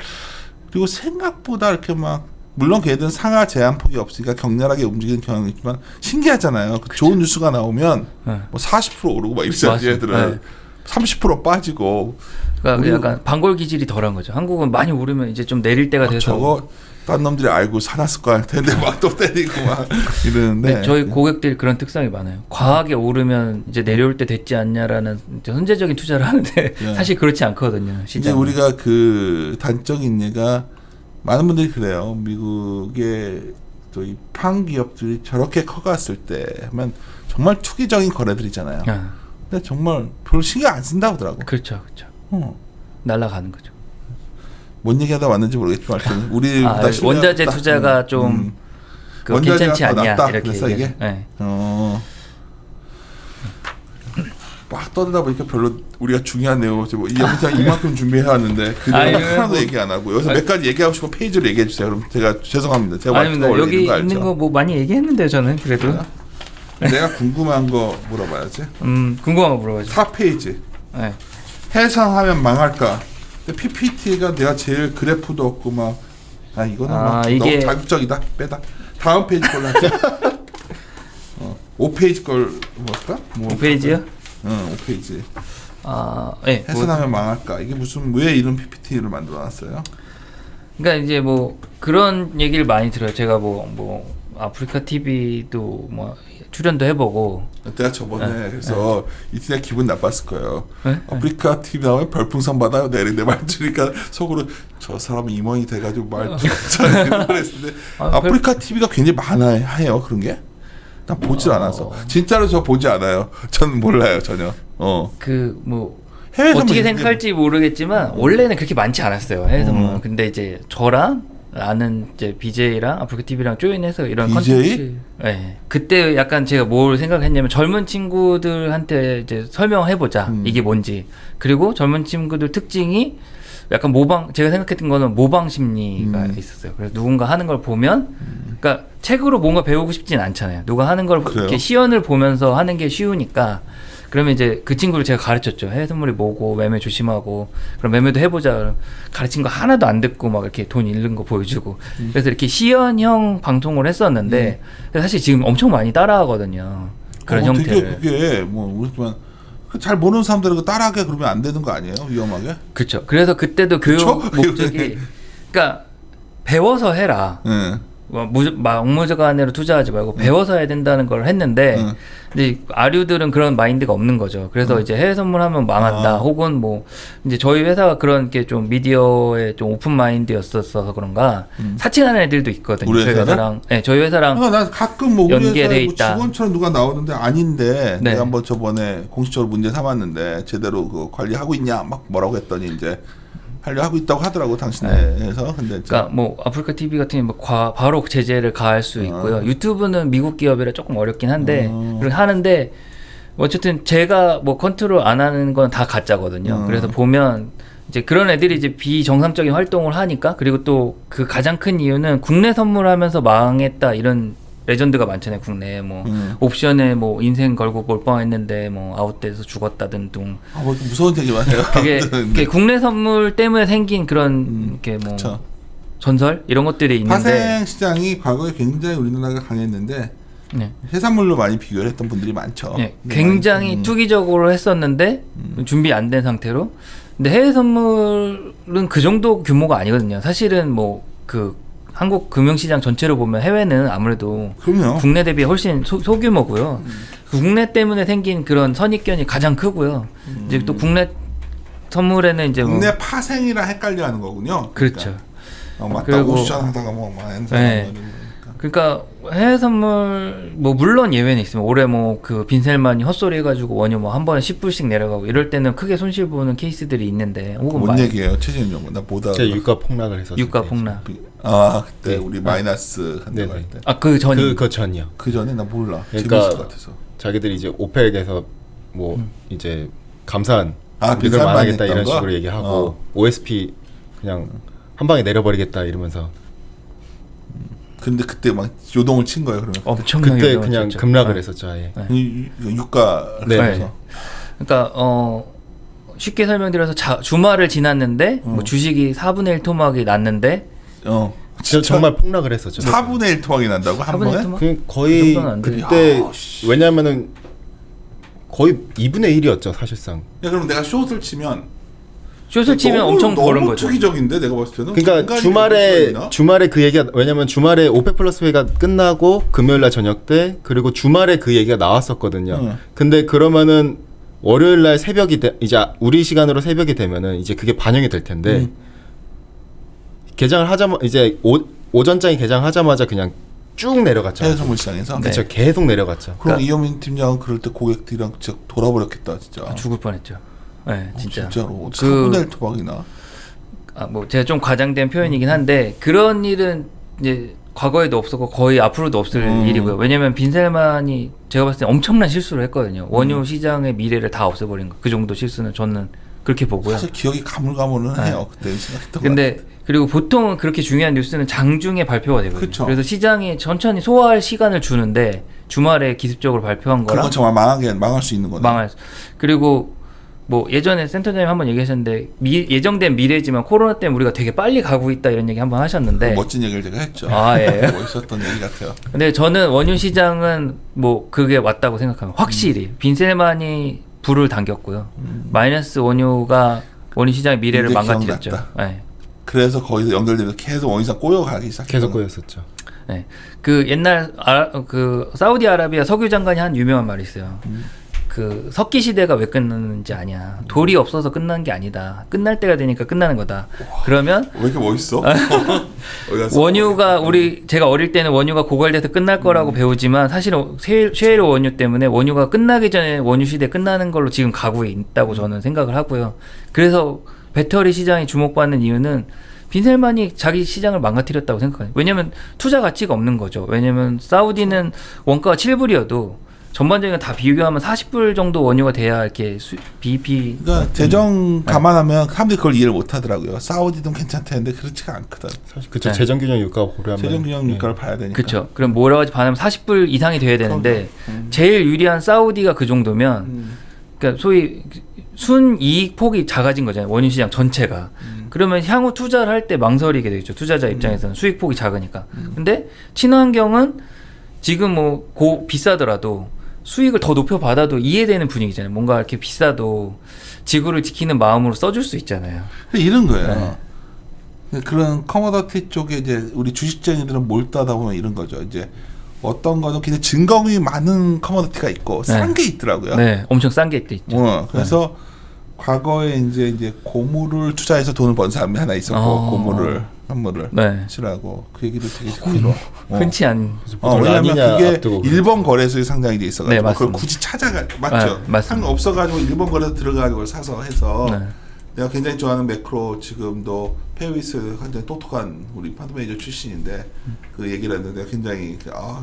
그리고 생각보다 이렇게 막 물론 걔들은 상하 제한폭이 없으니까 격렬하게 움직이는 경향이 있지만 신기하잖아요. 좋은 뉴스가 나오면 뭐 40% 오르고 막 이러잖아요. 얘들은 30% 빠지고. 그러니까 약간 반골 기질이 덜한 거죠. 한국은 많이 오르면 이제 좀 내릴 때가 돼서 저거 딴 놈들이 알고 사놨을 거 할 텐데 막 또 때리고 막 이러는데. 저희 고객들이 그런 특성이 많아요. 과하게 오르면 이제 내려올 때 됐지 않냐라는 선제적인 투자를 하는데 사실 그렇지 않거든요. 이제 우리가 그 단적인 예가 많은 분들이 그래요. 미국의 이 팡 기업들이 저렇게 커갔을 때 하면 정말 투기적인 거래들이잖아요. 근데 정말 별로 신경 안 쓴다고 하더라고. 그렇죠. 날아가는 거죠. 뭔 얘기하다 왔는지 모르겠지만 우리 원자재 투자가 좀 괜찮지 않냐 이렇게 이게. 네. 막 떠들다 보니까 별로 우리가 중요한 내용 뭐 이 영상 이만큼 준비해 왔는데 그 내용 하나도 얘기 안 하고 여기서 몇 가지 얘기하고 싶은 페이지로 얘기해 주세요. 그럼 제가 죄송합니다. 제가 아닙니다. 여기 있는 거 뭐 많이 얘기했는데요. 저는 그래도 내가 궁금한 거 물어봐야지. 궁금한 거 물어봐야지. 4페이지. 네. 해상하면 망할까? 근데 PPT가 내가 제일 그래프도 없고 막 이거는 이게 너무 자극적이다. 빼다. 다음 페이지 걸로 할게. 5페이지 걸 뭘까? 5페이지요? 응, 5페이지. 네. 해상하면 망할까? 이게 왜 이런 PPT를 만들어놨어요? 그러니까 이제 뭐 그런 얘기를 많이 들어요. 제가 뭐 아프리카 TV도 뭐 출연도 해보고. 내가 저번에 그래서 이때 기분 나빴을 거예요. 네? 아프리카 TV 나오면 별풍선 받아요. 내 말 들으니까 속으로 저 사람은 임원이 돼가지고 말 잘 그랬는데 아프리카 TV가 굉장히 많아요. 그런 게? 난 보질 않아서 진짜로 저 보지 않아요. 저는 몰라요 전혀. 그 뭐 해외 어떻게 생각할지 모르겠지만 원래는 그렇게 많지 않았어요. 해외 선물. 근데 이제 저랑 아는 이제 BJ랑 아프리카 TV랑 조인해서 이런 컨텐츠. 네. 그때 약간 제가 뭘 생각했냐면 젊은 친구들한테 이제 설명해 보자. 이게 뭔지. 그리고 젊은 친구들 특징이 약간 제가 생각했던 거는 모방 심리가 있었어요. 그래서 누군가 하는 걸 보면, 그러니까 책으로 뭔가 배우고 싶진 않잖아요. 누가 하는 걸 이렇게 시연을 보면서 하는 게 쉬우니까. 그러면 이제 그 친구를 제가 가르쳤죠. 해외 선물이 뭐고 매매 조심하고 그럼 매매도 해보자. 가르친 거 하나도 안 듣고 막 이렇게 돈 잃는 거 보여주고. 그래서 이렇게 시연형 방송을 했었는데 사실 지금 엄청 많이 따라하거든요. 그런 형태를. 그게 뭐 우리지만 잘 모르는 사람들은 따라하게 그러면 안 되는 거 아니에요? 위험하게? 그렇죠. 그래서 그때도 교육 목적이 그러니까 배워서 해라. 막무가내로 투자하지 말고 배워서 해야 된다는 걸 했는데 근데 아류들은 그런 마인드가 없는 거죠. 그래서 이제 해외 선물하면 망한다. 혹은 뭐 이제 저희 회사가 그런 게 좀 미디어에 좀 오픈 마인드였어서 그런가 사칭하는 애들도 있거든요. 우리 저희 회사랑 저희 회사랑 난 가끔 뭐 우리 연계돼 회사에 있다. 직원처럼 누가 나오는데 아닌데 네. 내가 한번 저번에 공식적으로 문제 삼았는데 제대로 그 관리하고 있냐 막 뭐라고 했더니 이제 하려고 있다고 하더라고 당신네에서. 근데 그러니까 뭐 아프리카 TV 같은 경우 뭐 바로 제재를 가할 수 있고요. 유튜브는 미국 기업이라 조금 어렵긴 한데 하는데 어쨌든 제가 뭐 컨트롤 안 하는 건 다 가짜거든요. 그래서 보면 이제 그런 애들이 이제 비정상적인 활동을 하니까 그리고 또 그 가장 큰 이유는 국내 선물하면서 망했다 이런 레전드가 많잖아요. 국내에 뭐 옵션에 뭐 인생 걸고 몰빵했는데 뭐 아웃돼서 죽었다든 등. 뭐 무서운 얘기만 해요. 그게 국내 선물 때문에 생긴 그런 이렇게 뭐 그쵸. 전설 이런 것들이 있는데 파생 시장이 과거에 굉장히 우리나라가 강했는데 해산물로 많이 비교를 했던 분들이 많죠. 굉장히 투기적으로 했었는데 준비 안 된 상태로. 근데 해외 선물은 그 정도 규모가 아니거든요. 사실은 뭐 그 한국 금융시장 전체로 보면 해외는 아무래도 그럼요. 국내 대비 훨씬 소규모고요. 국내 때문에 생긴 그런 선입견이 가장 크고요. 이제 또 국내 선물에는 이제 국내 뭐 파생이라 헷갈려하는 거군요. 그렇죠. 그러니까. 맞다. 오션 하다가 뭐 그러니까 해외 선물 뭐 물론 예외는 있으면 올해 뭐 그 빈셀만이 헛소리 해가지고 원유 뭐 한 번에 10불씩 내려가고 이럴 때는 크게 손실 보는 케이스들이 있는데 혹은 뭔 얘기예요, 최진영 연구? 나 보다. 제가 유가 폭락을 했었어요. 유가 폭락. 아 그때 네. 우리 마이너스 한다고 할 때. 아 그 전이 그 전이요. 그 전에 나 몰라. 그러니까 재밌을 것 같아서. 자기들이 이제 오펙에서 뭐 이제 감산 이걸 빈살만 만하겠다 했던 이런 거? 식으로 얘기하고 OSP 그냥 한 방에 내려버리겠다 이러면서 근데 그때 막 요동을 친 거예요, 그러면. 엄청나게 그때 유명했었죠. 그냥 급락을 네. 했었죠. 아예. 유가. 네. 그래서. 그러니까 쉽게 설명드려서 주말을 지났는데 뭐 주식이 4분의 1 토막이 났는데 진짜 정말 폭락을 했었죠. 4분의 1 토막이 난다고 한 4분의 1 번에? 토막? 그 그 거의 정도는 안 돼. 그때 야, 씨. 왜냐면은 거의 2분의 1이었죠 사실상. 야, 그럼 내가 숏을 치면 숏을 치면 엄청 버는 거죠. 너무 투기적인데 내가 봤을 때는. 그러니까 인간이 주말에 그 얘기가 왜냐면 주말에 오펙 플러스 회의가 끝나고 금요일 날 저녁 때 그리고 주말에 그 얘기가 나왔었거든요. 응. 근데 그러면은 월요일 날 새벽이 이제 우리 시간으로 새벽이 되면은 이제 그게 반영이 될 텐데 개장을 하자마자 이제 오전장이 개장하자마자 그냥 쭉 내려갔죠. 해외 선물 시장에서. 그렇죠. 계속 내려갔죠. 그럼 그러니까- 이현민 팀장은 그럴 때 고객들이랑 진짜 돌아버렸겠다 진짜. 죽을 뻔했죠. 네, 진짜. 진짜로. 그- 4분의 1 토막이나. 뭐 제가 좀 과장된 표현이긴 한데 그런 일은 이제 과거에도 없었고 거의 앞으로도 없을 일이고요. 왜냐면 빈셀만이 제가 봤을 때 엄청난 실수를 했거든요. 원유 시장의 미래를 다 없애버린 거. 그 정도 실수는 저는 그렇게 보고요. 사실 기억이 가물가물은 해요. 그때 생각했던 거. 근데 그리고 보통은 그렇게 중요한 뉴스는 장중에 발표가 되거든요. 그쵸. 그래서 시장이 천천히 소화할 시간을 주는데 주말에 기습적으로 발표한 그런 거랑 건 정말 망할 수 있는 거네. 망할 수- 그리고 뭐 예전에 센터장님 한번 얘기하셨는데 예정된 미래지만 코로나 때문에 우리가 되게 빨리 가고 있다 이런 얘기 한번 하셨는데 멋진 얘기를 제가 했죠. 아, 예. 멋있었던 얘기 같아요. 근데 저는 원유 시장은 뭐 그게 왔다고 생각합니다. 확실히 빈셀만이 불을 당겼고요. 마이너스 원유가 원유 시장의 미래를 근데 망가뜨렸죠. 기억났다. 네. 그래서 거기서 연결되면서 계속 원유상 꼬여가기 시작했죠. 계속 꼬였었죠. 네. 그 옛날 그 사우디아라비아 석유 장관이 한 유명한 말이 있어요. 그 석기 시대가 왜 끝났는지 아냐. 돌이 없어서 끝난 게 아니다. 끝날 때가 되니까 끝나는 거다. 그러면 왜 이렇게 멋있어? 어디 갔어? 원유가 제가 어릴 때는 원유가 고갈돼서 끝날 거라고 배우지만 사실은 쉐일 원유 때문에 원유가 끝나기 전에 원유 시대 끝나는 걸로 지금 가고 있다고 저는 생각을 하고요. 그래서 배터리 시장이 주목받는 이유는 빈셀만이 자기 시장을 망가뜨렸다고 생각해요. 왜냐면 투자 가치가 없는 거죠. 왜냐면 사우디는 원가가 7불이어도 전반적인 다 비교하면 40불 정도 원유가 돼야 이렇게 BEP 그러니까 재정 감안하면 사람들이 그걸 이해를 못 하더라고요. 사우디도 괜찮다는데 그렇지가 않거든. 사실 그쵸. 네. 재정균형 유가 고려하면 재정균형 유가를 봐야 되니까. 그렇죠. 그럼 뭐라고 하지 반하면 40불 이상이 돼야 되는데 제일 유리한 사우디가 그 정도면 그러니까 소위 순이익 폭이 작아진 거잖아요. 원유 시장 전체가. 그러면 향후 투자를 할 때 망설이게 되겠죠. 투자자 입장에서는 수익 폭이 작으니까. 근데 친환경은 지금 뭐 비싸더라도 수익을 더 높여 받아도 이해되는 분위기잖아요. 뭔가 이렇게 비싸도 지구를 지키는 마음으로 써줄 수 있잖아요. 이런 거예요. 그런 커머더티 쪽에 이제 우리 주식쟁이들은 몰두하다 보면 이런 거죠. 이제 어떤 거는 그냥 증거이 많은 커머더티가 있고 싼 게 있더라고요. 네, 엄청 싼 게 있죠. 그래서 과거에 이제 고물을 투자해서 돈을 번 사람이 하나 있었고 고물을 현물을 네. 싫어하고 그 얘기도 되게 길어. 흔치 않은. 왜냐하면 라니냐 그게 앞두고 일본 거래소에 상장이 돼 있어가지고 네, 그걸 맞습니다. 굳이 찾아가 맞죠? 맞습니다. 상없어가지고 일본 거래소 들어가서 그걸 사서 해서 네. 내가 굉장히 좋아하는 매크로 지금도 페이위스 굉장히 똑똑한 우리 펀드 매니저 출신인데 그 얘기를 했는데 내가 굉장히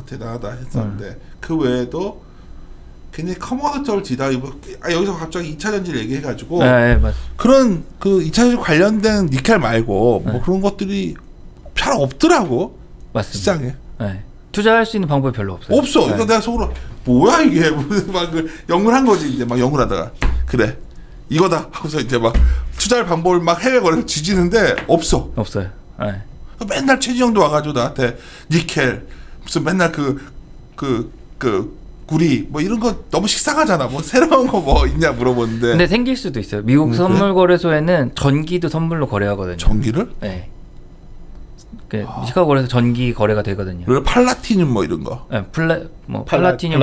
대단하다 했었는데 그 외에도 굉장히 커머더티를 지다 여기서 갑자기 2차 전지를 얘기해가지고 네, 맞습니다. 그런 그 2차 전지 관련된 니켈 말고 뭐 그런 것들이 잘 없더라고 맞습니다. 시장에. 네. 투자할 수 있는 방법이 별로 없어요. 없어. 네. 그러니까 내가 속으로 뭐야 이게 무슨 막 연구를 한 거지 이제 막 연구를 하다가 그래 이거다 하고서 이제 막 투자할 방법을 막 해외 거래소 뒤지는데 없어. 없어요. 네. 맨날 최지영도 와가지고 나한테 니켈 무슨 맨날 구리 뭐 이런 거 너무 식상하잖아. 뭐 새로운 거 뭐 있냐 물어보는데. 근데 생길 수도 있어요. 미국 선물 거래소에는 전기도 선물로 거래하거든요. 전기를? 네. 그 시카고 거래소 전기 거래가 되거든요. 그리고 팔라티늄 뭐 이런 거. 네, 팔라티늄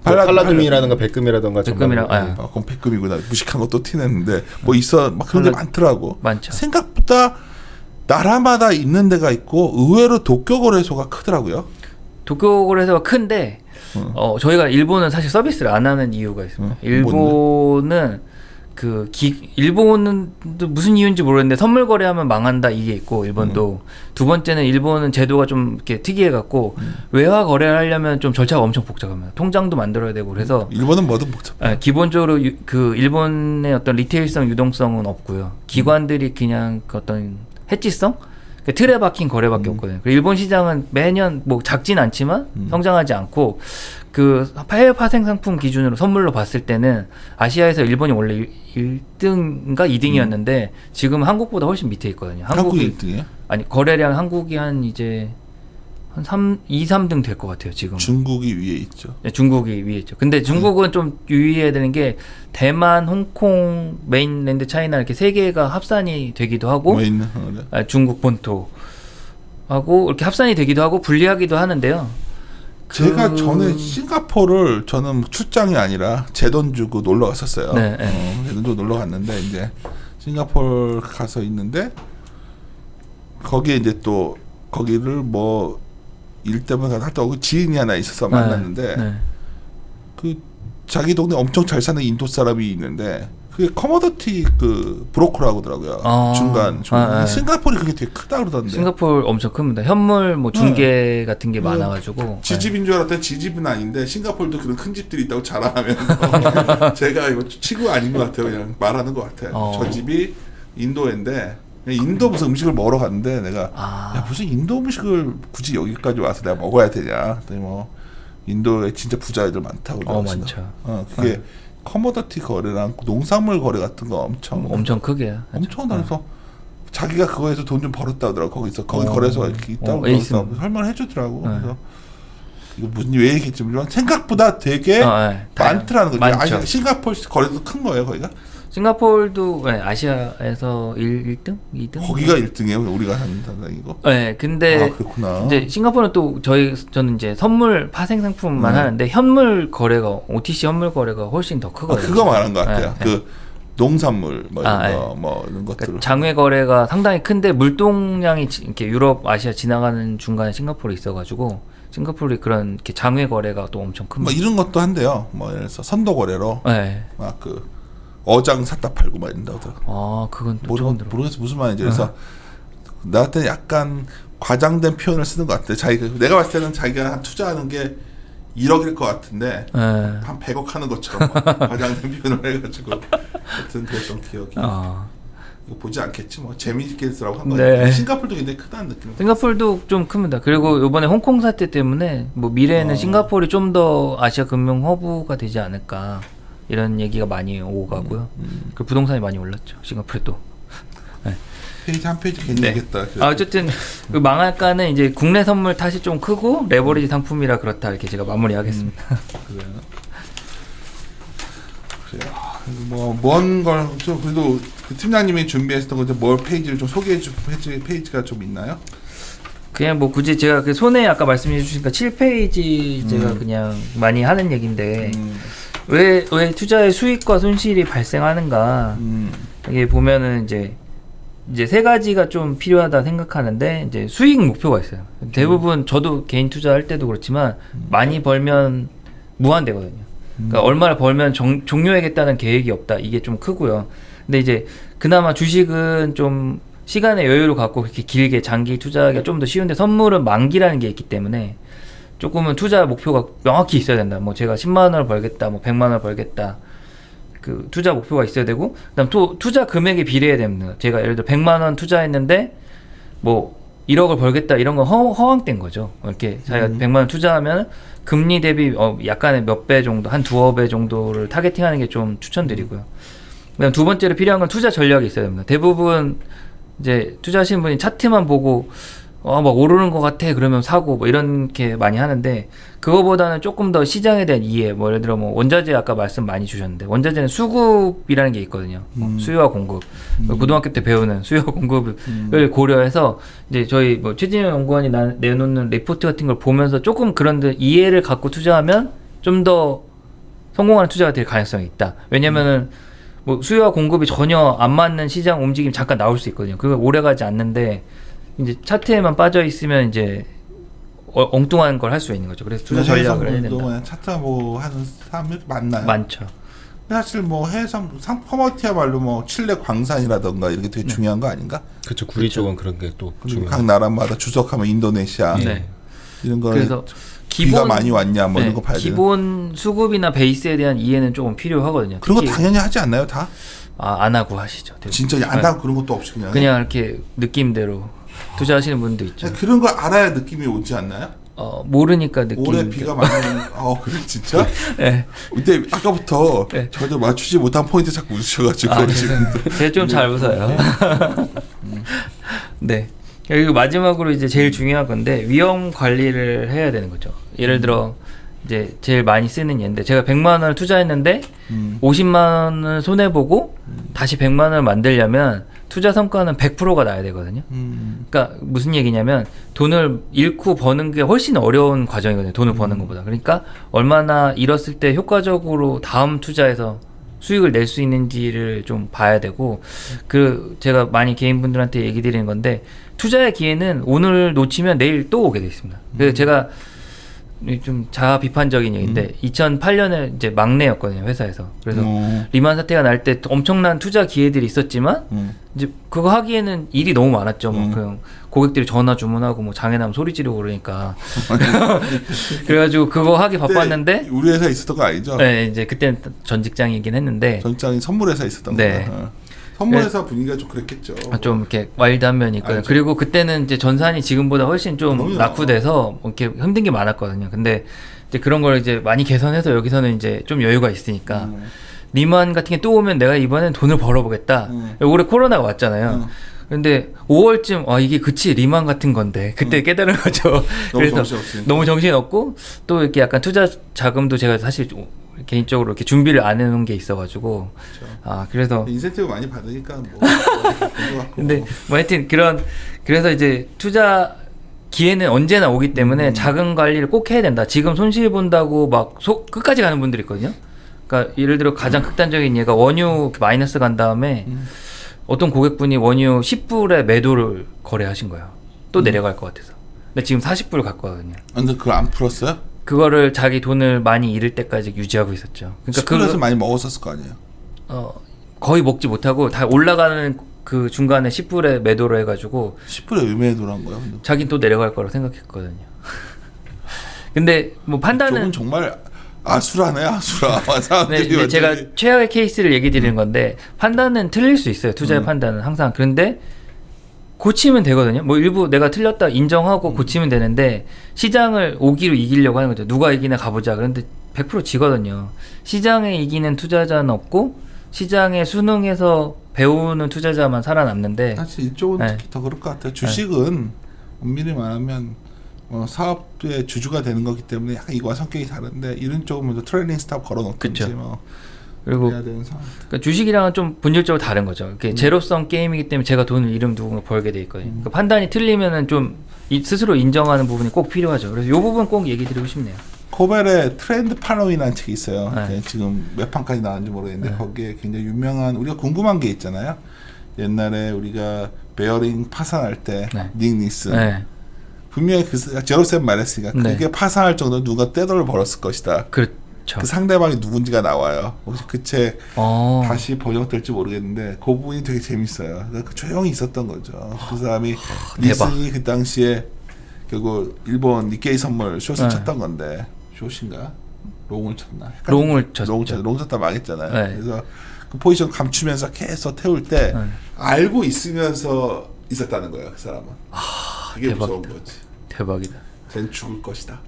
팔라듐이라든가 백금이라든가 백금이랑 정말, 그건 백금이구나. 무식한 것도 티냈는데 뭐 있어 막 그런 게 많더라고. 많죠. 생각보다 나라마다 있는 데가 있고 의외로 도쿄 거래소가 크더라고요. 도쿄 거래소가 큰데 저희가 일본은 사실 서비스를 안 하는 이유가 있습니다. 일본은 일본은 또 무슨 이유인지 모르겠는데 선물 거래하면 망한다 이게 있고 일본도 두 번째는 일본은 제도가 좀 이렇게 특이해 갖고 외화 거래를 하려면 좀 절차가 엄청 복잡합니다. 통장도 만들어야 되고 그래서 일본은 뭐든 복잡해. 기본적으로 그 일본의 어떤 리테일성 유동성은 없고요. 기관들이 그냥 그 어떤 해지성 틀에 박힌 거래밖에 없거든요. 그리고 일본 시장은 매년 뭐 작진 않지만 성장하지 않고 그 해외 파생 상품 기준으로 선물로 봤을 때는 아시아에서 일본이 원래 1등인가 2등이었는데 지금 한국보다 훨씬 밑에 있거든요. 한국이 1등이에요? 아니 거래량 한국이 한 이제 한 2, 3등 될 것 같아요 지금. 중국이 위에 있죠. 네, 중국이 위에 있죠. 근데 중국은 좀 유의해야 되는 게 대만, 홍콩, 메인랜드, 차이나 이렇게 세 개가 합산이 되기도 하고 중국 본토 하고 이렇게 합산이 되기도 하고 분리하기도 하는데요. 제가 전에 싱가포르를 저는 출장이 아니라 제 돈 주고 놀러 갔었어요. 네, 제 돈 주고 놀러 갔는데 이제 싱가포르 가서 있는데 거기에 이제 또 거기를 뭐 일 때문에 갔다 오고 지인이 하나 있어서 만났는데 그 자기 동네 엄청 잘 사는 인도 사람이 있는데 그게 커머더티 그 브로커라고 하더라고요. 중간. 싱가포르이 그게 되게 크다 그러던데. 싱가포르 엄청 큽니다. 현물 뭐 중개 같은 게 많아가지고. 지집인 줄 알았더니 지집은 아닌데 싱가포르도 그런 큰 집들이 있다고 자랑하면서 제가 이거 치고 아닌 것 같아요. 그냥 말하는 것 같아요. 저 집이 인도인데 인도 무슨 음식을 먹으러 갔는데 내가 야 무슨 인도 음식을 굳이 여기까지 와서 내가 먹어야 되냐. 그랬더니 뭐 인도에 진짜 부자 애들 많다고. 많죠. 그게 커머더티 거래랑 농산물 거래 같은 거 엄청 크게 엄청 나서 자기가 그거에서 돈 좀 벌었다 하더라고. 거기서 거기 거래소가 이렇게 있다고 그래서 설명을 해주더라고. 그래서 이거 무슨 왜 얘기했지 모르지만 생각보다 되게 많더라는 거죠. 싱가포르 거래소 큰 거예요 거기가? 싱가포르도 아시아에서 1등? 2등? 거기가 1등이에요? 우리가 하는 단상이고? 네, 근데 그렇구나. 이제 싱가포르는 또 저는 이제 선물 파생 상품만 하는데 현물 거래가 OTC 현물 거래가 훨씬 더 크거든요. 그거 말한 것 같아요. 그 농산물 뭐 이런 거, 뭐 이런 것들. 그러니까 장외 거래가 상당히 큰데 물동량이 이렇게 유럽, 아시아 지나가는 중간에 싱가포르에 있어가지고 싱가포르이 그런 이렇게 장외 거래가 또 엄청 큽니다. 뭐 이런 것도 한대요. 뭐 예를 들어서 선도 거래로 막 그 어장 샀다 팔고 막 이런다고 하더라고요. 그건 또 처음 들어. 모르겠어 무슨 말인지. 그래서 나한테 약간 과장된 표현을 쓰는 것 같아. 내가 봤을 때는 자기가 한 투자하는 게 1억일 것 같은데 한 100억 하는 것처럼 과장된 표현을 해가지고 하여튼 그랬던 기억이. 이거 보지 않겠지 뭐 재미있게 쓰라고 한 거예요. 싱가포르도 굉장히 크다는 느낌. 싱가포르도 좀 큽니다. 그리고 이번에 홍콩 사태 때문에 뭐 미래에는 싱가포르이 좀 더 아시아 금융 허브가 되지 않을까. 이런 얘기가 많이 오고 가고요. 그 부동산이 많이 올랐죠. 싱가포르도. 페이지 한 페이지 괜히 얘기했다. 어쨌든 그 망할까는 이제 국내 선물 탓이 좀 크고 레버리지 상품이라 그렇다 이렇게 제가 마무리하겠습니다. 그래요. 뭐먼걸 그래도 그 팀장님이 준비했던 거 뭘 페이지를 좀 소개해 줄 페이지가 좀 있나요? 그냥 뭐 굳이 제가 그 손에 아까 말씀해 주시니까 7페이지 제가 그냥 많이 하는 얘기인데 왜 투자의 수익과 손실이 발생하는가 이게 보면은 이제 세 가지가 좀 필요하다 생각하는데 이제 수익 목표가 있어요. 대부분 저도 개인 투자할 때도 그렇지만 많이 벌면 무한대거든요. 그러니까 얼마를 벌면 종료하겠다는 계획이 없다. 이게 좀 크고요. 근데 이제 그나마 주식은 좀 시간의 여유를 갖고 그렇게 길게 장기 투자하기가 좀 더 쉬운데 선물은 만기라는 게 있기 때문에 조금은 투자 목표가 명확히 있어야 된다. 뭐 제가 10만 원을 벌겠다, 뭐 100만 원을 벌겠다. 그 투자 목표가 있어야 되고, 그다음 투자 금액에 비례해야 됩니다. 제가 예를 들어 100만 원 투자했는데 뭐 1억을 벌겠다 이런 건 허황된 거죠. 이렇게 자기가 100만 원 투자하면 금리 대비 약간의 몇 배 정도, 한 두어 배 정도를 타겟팅하는 게 좀 추천드리고요. 그다음 두 번째로 필요한 건 투자 전략이 있어야 됩니다. 대부분 이제 투자하시는 분이 차트만 보고 막 오르는 것 같아 그러면 사고 뭐 이렇게 많이 하는데 그거보다는 조금 더 시장에 대한 이해 뭐 예를 들어 뭐 원자재 아까 말씀 많이 주셨는데 원자재는 수급이라는 게 있거든요. 수요와 공급 고등학교 때 배우는 수요와 공급을 고려해서 이제 저희 뭐 최진영 연구원이 내놓는 리포트 같은 걸 보면서 조금 그런 데 이해를 갖고 투자하면 좀 더 성공하는 투자가 될 가능성이 있다. 왜냐면은 뭐 수요와 공급이 전혀 안 맞는 시장 움직임 잠깐 나올 수 있거든요. 그거 오래 가지 않는데 이제 차트에만 빠져 있으면 이제 엉뚱한 걸 할 수 있는 거죠. 그래서 투자 전략을 해야 된다. 그냥 차트 뭐 하는 사람이 많나요? 많죠. 사실 뭐 해상 커머디티야말로 뭐 칠레 광산이라던가 이렇게 되게 중요한 거 아닌가? 그렇죠. 구리 쪽은 그런 게 또 그리고 중요해요. 각 나라마다 주석하면 인도네시아 네. 이런 거 그래서 비가 많이 왔냐 뭐 이런 거 봐야 되는. 기본 수급이나 베이스에 대한 이해는 조금 필요하거든요. 그런 거 특히 당연히 하지 않나요 다? 안 하고 하시죠. 되게. 진짜 안 하고 그런 것도 없이 그냥 이렇게 느낌대로 투자하시는 분도 있죠. 그런 걸 알아야 느낌이 오지 않나요? 모르니까 느낌. 올해 비가 많이 그래 진짜? 네. 근데 아까부터 네. 전혀 맞추지 못한 포인트 자꾸 웃으셔가지고 지금 제가 좀 잘 웃어요. 네. 그리고 마지막으로 이제 제일 중요한 건데 위험 관리를 해야 되는 거죠. 예를 들어 이제 제일 많이 쓰는 예인데 제가 100만 원을 투자했는데 50만 원을 손해 보고 다시 100만 원을 만들려면 투자 성과는 100%가 나야 되거든요. 그러니까 무슨 얘기냐면 돈을 잃고 버는 게 훨씬 어려운 과정이거든요. 돈을 버는 것보다. 그러니까 얼마나 잃었을 때 효과적으로 다음 투자에서 수익을 낼 수 있는지를 좀 봐야 되고 그 제가 많이 개인분들한테 얘기 드리는 건데 투자의 기회는 오늘 놓치면 내일 또 오게 돼 있습니다. 그래서 제가 좀 자아 비판적인 얘기인데 2008년에 이제 막내였거든요 회사에서. 그래서 리만 사태가 날 때 엄청난 투자 기회들이 있었지만 이제 그거 하기에는 일이 너무 많았죠. 뭐 그냥 고객들이 전화 주문하고 뭐 장애남 소리 지르고 그러니까 그래가지고 그거 하기 바빴는데 우리 회사 있었던 거 아니죠? 네 이제 그때는 전 직장이긴 했는데 전 직장이 선물 회사 있었던 네. 거예요. 선물 회사 분위기가 좀 그랬겠죠. 좀 이렇게 와일드한 면이 있고요. 알죠. 그리고 그때는 이제 전산이 지금보다 훨씬 좀 그럼요. 낙후돼서 뭐 이렇게 힘든 게 많았거든요. 근데 이제 그런 걸 이제 많이 개선해서 여기서는 이제 좀 여유가 있으니까 리만 같은 게 또 오면 내가 이번엔 돈을 벌어보겠다. 올해 코로나가 왔잖아요. 근데 5월쯤 이게 그치 리만 같은 건데 그때 깨달은 거죠. 그래서 정신없으니까. 너무 정신 없고 또 이렇게 약간 투자 자금도 제가 사실 개인적으로 이렇게 준비를 안 해놓은 게 있어가지고 그래서 인센티브 많이 받으니까 뭐 근데 뭐 하여튼 그래서 이제 투자 기회는 언제나 오기 때문에 자금 관리를 꼭 해야 된다. 지금 손실 본다고 막 끝까지 가는 분들이 있거든요. 그러니까 예를 들어 가장 극단적인 예가 원유 마이너스 간 다음에 어떤 고객분이 원유 10불에 매도를 거래하신 거예요. 또 내려갈 것 같아서. 근데 지금 40불 갔거든요. 근데 그걸 안 풀었어요? 그거를 자기 돈을 많이 잃을 때까지 유지하고 있었죠. 그러니까 그래서 많이 먹었었을 거 아니에요. 거의 먹지 못하고 다 올라가는 그 중간에 10불에 매도를 해가지고 10불에 의매도를 한 거예요. 자긴 또 내려갈 거라고 생각했거든요. 근데 뭐 판단은 저건 정말 아수라네 아수라. 네, 근데 제가 최악의 케이스를 얘기 드리는 건데 판단은 틀릴 수 있어요. 투자의 판단은 항상. 그런데 고치면 되거든요. 뭐 일부 내가 틀렸다 인정하고 고치면 되는데 시장을 오기로 이기려고 하는 거죠. 누가 이기나 가보자. 그런데 100% 지거든요. 시장에 이기는 투자자는 없고 시장에 순응해서 배우는 투자자만 살아남는데 사실 이쪽은 특히 더 그럴 것 같아요. 주식은 엄밀히 말하면 사업의 주주가 되는 거기 때문에 약간 이거와 성격이 다른데 이런 쪽은 뭐 트레이닝 스탑 걸어놓든지 그쵸. 뭐 그리고 해야 되는 상황. 그러니까 주식이랑은 좀 본질적으로 다른 거죠. 이렇게 제로성 게임이기 때문에 제가 돈을 잃으면 누군가 벌게 돼 있거든요. 그러니까 판단이 틀리면은 좀 스스로 인정하는 부분이 꼭 필요하죠. 그래서 이 부분 꼭 얘기 드리고 싶네요. 코벨의 트렌드 팔로잉이라는 책이 있어요. 네. 지금 몇 판까지 나왔는지 모르겠는데 거기에 굉장히 유명한 우리가 궁금한 게 있잖아요. 옛날에 우리가 베어링 파산할 때 닉 니슨 네. 분명히 제로셈 말했으니까 네. 그게 파산할 정도로 누가 떼돈을 벌었을 것이다. 그렇죠. 그 상대방이 누군지가 나와요. 혹시 그 책 다시 번역될지 모르겠는데 그 부분이 되게 재밌어요. 그 조용히 있었던 거죠. 그 사람이 니슨이 그 당시에 결국 일본 니케이 선물 숏을 쳤던 건데 숏인가? 롱을 쳤나? 롱을 쳤죠. 롱 쳤다 망했잖아요. 네. 그래서 그 포지션 감추면서 계속 태울 때 알고 있으면서 있었다는 거예요. 그 사람은. 그게 대박이다. 무서운 거지. 대박이다. 쟨 죽을 것이다.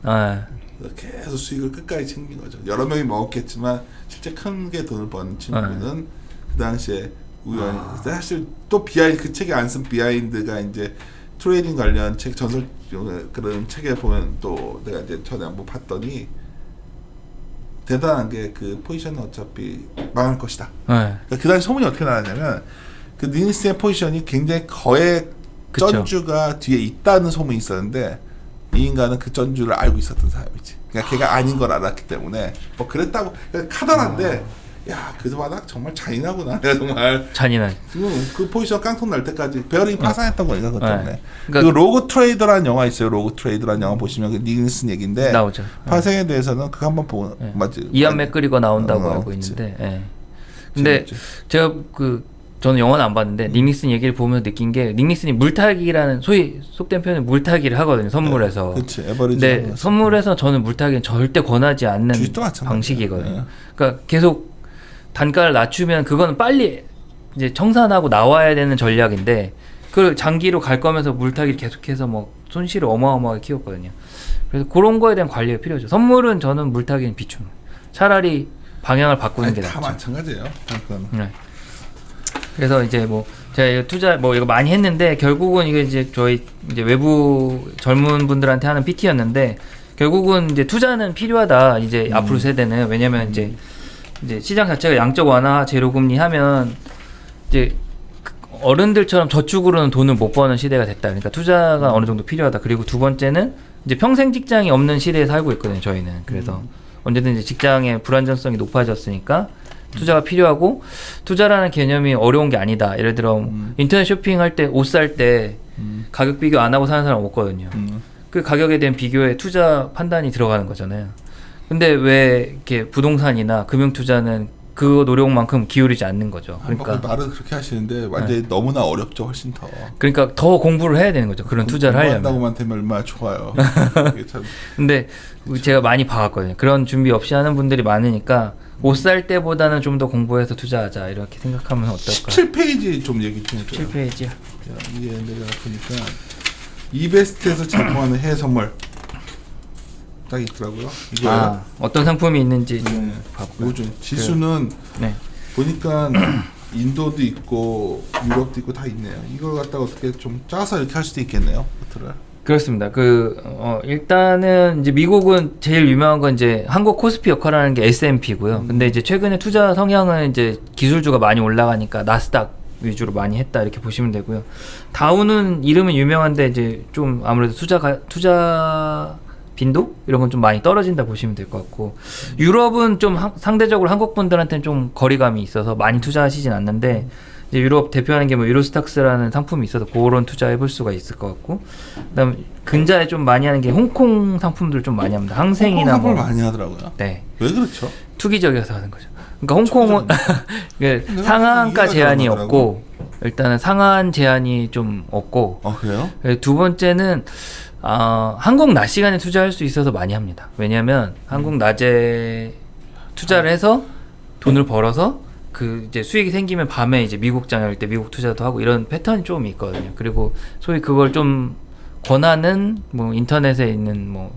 그래서 계속 수익을 끝까지 챙긴 거죠. 여러 명이 먹었겠지만 실제 큰 게 돈을 번 친구는 그 당시에 우연히 사실 또 비하인드 그 책에 안 쓴 비하인드가 이제 트레이딩 관련 책 전설 그런 책에 보면 또 내가 이제 전에 한번 봤더니 대단한 게 그 포지션은 어차피 망할 것이다. 그러니까 그 당시 소문이 어떻게 나왔냐면 그 니니스의 포지션이 굉장히 거액 전주가 뒤에 있다는 소문이 있었는데 이 인간은 그 전주를 알고 있었던 사람이지. 그러니까 걔가 아닌 걸 알았기 때문에 뭐 그랬다고 그러니까 카더라인데 야, 그 바닥 정말 잔인하구나. 내가 정말 잔인한. 지금 그 포지션 깡통 날 때까지 베어링 파산했던 거니까 그것 때문에. 네. 그 그러니까 로그 트레이더라는 영화 있어요. 로그 트레이더라는 영화 보시면 그 닉슨 얘기인데 나오죠. 파생에 대해서는 그거 한번 보고 네. 맞지. 이안 맥그리거 나온다고 알고 그치. 있는데. 예. 근데 재밌지. 제가 저는 영화는 안 봤는데 닉닉슨 얘기를 보면서 느낀 게 닉닉슨이 물타기라는 소위 속된 표현은 물타기를 하거든요. 선물에서. 그렇지. 에버리지. 근데 선물에서 저는 물타기는 절대 권하지 않는 주식도 마찬가지야. 방식이거든요. 네. 그러니까 계속 단가를 낮추면 그거는 빨리 이제 청산하고 나와야 되는 전략인데 그 장기로 갈 거면서 물타기를 계속해서 뭐 손실을 어마어마하게 키웠거든요. 그래서 그런 거에 대한 관리가 필요하죠. 선물은 저는 물타기는 비추는. 차라리 방향을 바꾸는 게 다 낫죠. 마찬가지예요. 그건. 네. 그래서 이제 뭐 제가 이거 투자 뭐 이거 많이 했는데 결국은 이게 이제 저희 이제 외부 젊은 분들한테 하는 PT였는데 결국은 이제 투자는 필요하다. 이제 앞으로 세대는 왜냐면 이제 시장 자체가 양적 완화 제로 금리 하면 이제 어른들처럼 저축으로는 돈을 못 버는 시대가 됐다. 그러니까 투자가 어느 정도 필요하다. 그리고 두 번째는 이제 평생 직장이 없는 시대에 살고 있거든요. 저희는 그래서 언제든지 직장의 불안정성이 높아졌으니까 투자가 필요하고 투자라는 개념이 어려운 게 아니다. 예를 들어 인터넷 쇼핑할 때 옷 살 때 가격 비교 안 하고 사는 사람 없거든요. 그 가격에 대한 비교에 투자 판단이 들어가는 거잖아요. 근데 왜 이렇게 부동산이나 금융 투자는 그 노력만큼 기울이지 않는 거죠. 그러니까 말은 그렇게 하시는데 완전히 너무나 어렵죠. 훨씬 더. 그러니까 더 공부를 해야 되는 거죠. 그런 투자를 하려면. 공부한다고만 되면 얼마나 좋아요. 이게 참. 근데 제가 많이 봐왔거든요. 그런 준비 없이 하는 분들이 많으니까 옷 살 때보다는 좀 더 공부해서 투자하자 이렇게 생각하면 어떨까? 17페이지 좀 얘기 좀 해줘요. 7페이지요. 이게 내가 보니까 이베스트에서 제공하는 해외 선물 딱 있더라고요. 이거예요. 어떤 상품이 있는지 좀 네. 봐볼까요? 요즘 지수는 네. 보니까 인도도 있고 유럽도 있고 다 있네요. 이걸 갖다가 어떻게 좀 짜서 이렇게 할 수도 있겠네요. 포트를. 그렇습니다. 일단은 이제 미국은 제일 유명한 건 이제 한국 코스피 역할하는 게 S&P고요. 근데 이제 최근에 투자 성향은 이제 기술주가 많이 올라가니까 나스닥 위주로 많이 했다 이렇게 보시면 되고요. 다우는 이름은 유명한데 이제 좀 아무래도 투자 빈도 이런 건 좀 많이 떨어진다 보시면 될 것 같고 유럽은 좀 상대적으로 한국 분들한테는 좀 거리감이 있어서 많이 투자하시진 않는데 이제 유럽 대표하는 게 뭐 유로스탁스라는 상품이 있어서 그런 투자해 볼 수가 있을 것 같고 그다음 근자에 좀 많이 하는 게 홍콩 상품들 좀 많이 합니다. 항생이나 홍콩 뭐 많이 하더라고요. 네. 왜 그렇죠? 투기적이어서 하는 거죠. 그러니까 홍콩은 이게 상한가 제한이 없고 일단은 상한 제한이 좀 없고 그래요? 두 번째는 한국 낮 시간에 투자할 수 있어서 많이 합니다. 왜냐하면 한국 낮에 투자를 해서 돈을 벌어서 그 이제 수익이 생기면 밤에 이제 미국 장일 때 미국 투자도 하고 이런 패턴이 좀 있거든요. 그리고 소위 그걸 좀 권하는 뭐 인터넷에 있는 뭐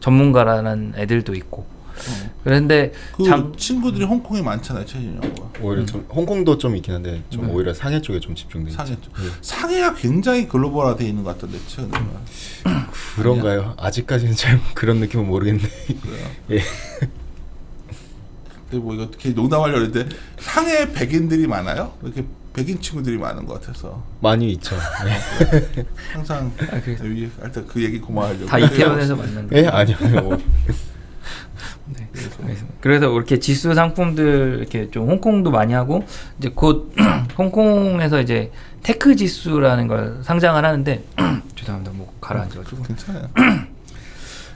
전문가라는 애들도 있고. 그런데 그 친구들이 홍콩에 많잖아요, 최진영과. 오히려 좀 홍콩도 좀 있긴 한데 좀 오히려 상해 쪽에 좀 집중돼 있죠. 상해 쪽. 상해가 굉장히 글로벌화돼 있는 것 같던데 최근에. 그런가요? 아직까지는 잘 그런 느낌은 모르겠네. 그래요. 예. 근데 뭐 이거 어떻게 농담하려고 했는데 상해 백인들이 많아요? 이렇게 백인 친구들이 많은 것 같아서 많이 있죠. 네. 항상 일단 그 얘기 고마워하려고. 다 이태원에서 만난 예, 아니요. 네. 그래서 이렇게 지수 상품들 이렇게 좀 홍콩도 많이 하고 이제 곧 홍콩에서 이제 테크 지수라는 걸 상장을 하는데 죄송합니다. 뭐 가라앉아가지고. 괜찮아요.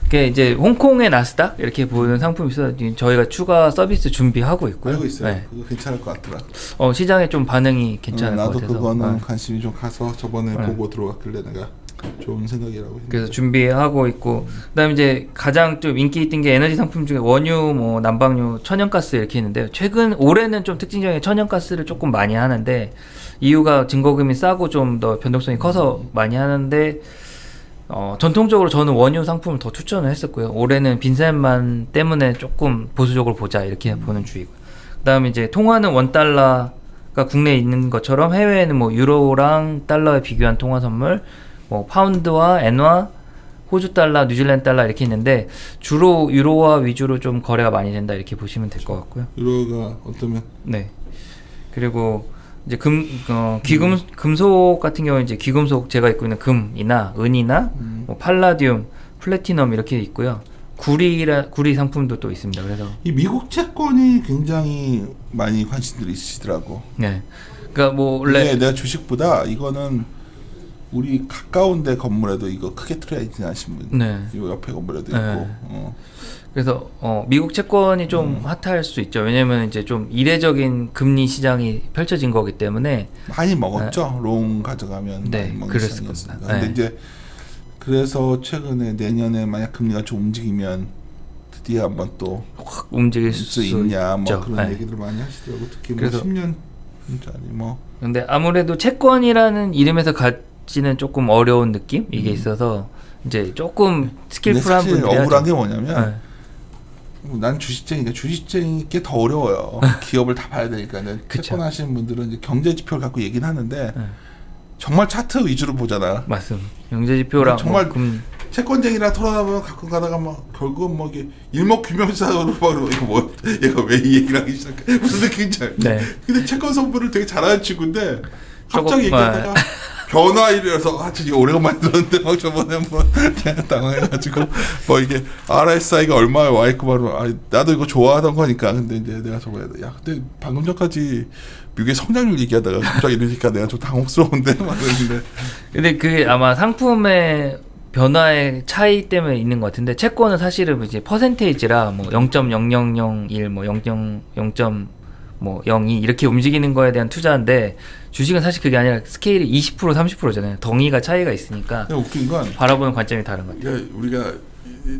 그게 이제 홍콩의 나스닥 이렇게 보는 상품이 있어서 저희가 추가 서비스 준비하고 있고요. 알고 있어요. 네. 그거 괜찮을 것 같더라. 시장에 좀 반응이 괜찮을 것 나도 같아서. 그거는 관심이 좀 가서 저번에 보고 들어왔길래 내가 좋은 생각이라고 했는데. 그래서 준비하고 있고 그다음에 이제 가장 좀 인기 있던 게 에너지 상품 중에 원유, 뭐 난방유, 천연가스 이렇게 있는데 올해는 좀 특징적인 천연가스를 조금 많이 하는데 이유가 증거금이 싸고 좀 더 변동성이 커서 많이 하는데 전통적으로 저는 원유 상품을 더 추천을 했었고요. 올해는 빈센만 때문에 조금 보수적으로 보자 이렇게 보는 주의고요. 그다음에 이제 통화는 원달러가 국내에 있는 것처럼 해외에는 뭐 유로랑 달러에 비교한 통화 선물 뭐 파운드와 엔화, 호주 달러, 뉴질랜드 달러 이렇게 있는데 주로 유로화 위주로 좀 거래가 많이 된다 이렇게 보시면 될 것 같고요. 유로가 어떠면? 네. 그리고 이제 금속 같은 경우는 이제 귀금속 제가 입고 있는 금이나 은이나 뭐 팔라디움, 플래티넘 이렇게 있고요. 구리 상품도 또 있습니다. 그래서 이 미국 채권이 굉장히 많이 관심들이 있으시더라고. 네, 그러니까 뭐 원래 이게 내가 주식보다 이거는 우리 가까운데 건물에도 이거 크게 틀어야지 하신 분. 네. 이 옆에 건물에도 네. 있고. 그래서 미국 채권이 좀 핫할 수 있죠. 왜냐면 이제 좀 이례적인 금리 시장이 펼쳐진 거기 때문에 많이 먹었죠. 롱 가져가면 네, 많이 먹는 그랬을 시장이었으니까. 겁니다. 근데 네. 이제 그래서 최근에 내년에 만약 금리가 좀 움직이면 드디어 한번 또 확 움직일 수 수 있냐 뭐 있죠. 그런 네. 얘기들 많이 하시더라고. 특히 뭐 그래서 10년짜리 뭐 근데 아무래도 채권이라는 이름에서 갖지는 조금 어려운 느낌 이게 있어서 이제 조금 근데 스킬풀한 사실 분들이 억울한 하죠. 게 뭐냐면 네. 난 주식쟁이니까 주식쟁이 게 더 어려워요. 기업을 다 봐야 되니까. 그쵸. 채권 하시는 분들은 이제 경제 지표를 갖고 얘기는 하는데 네. 정말 차트 위주로 보잖아. 맞습니다. 경제지표랑 정말 뭐 금리 채권쟁이랑 토론하면 가끔 가다가 막 결국은 뭐 이게 일목균명사로 막 이거 뭐 얘가 왜 이 얘기를 하기 시작해 무슨 느낌인지 알지? 네. 근데 채권 선물을 되게 잘하는 친구인데 갑자기 조금, 얘기하다가 변화일이라서 진짜 오래간만에 들었는데 막 저번에 한번 당황해가지고 뭐 이게 RSI가 얼마에 와 있고 말은 나도 이거 좋아하던 거니까. 근데 이제 내가 저번에 야 근데 방금 전까지 미국의 성장률 얘기하다가 갑자기 이러니까 내가 좀 당혹스러운데 막 그랬는데 근데 그게 아마 상품의 변화의 차이 때문에 있는 것 같은데 채권은 사실은 이제 퍼센테이지라 뭐 0.0001 뭐 0.02 이렇게 움직이는 거에 대한 투자인데 주식은 사실 그게 아니라 스케일이 20% 30%잖아요. 덩이가 차이가 있으니까 그냥 웃긴 건 바라보는 관점이 다른 것 같아요. 그러니까 우리가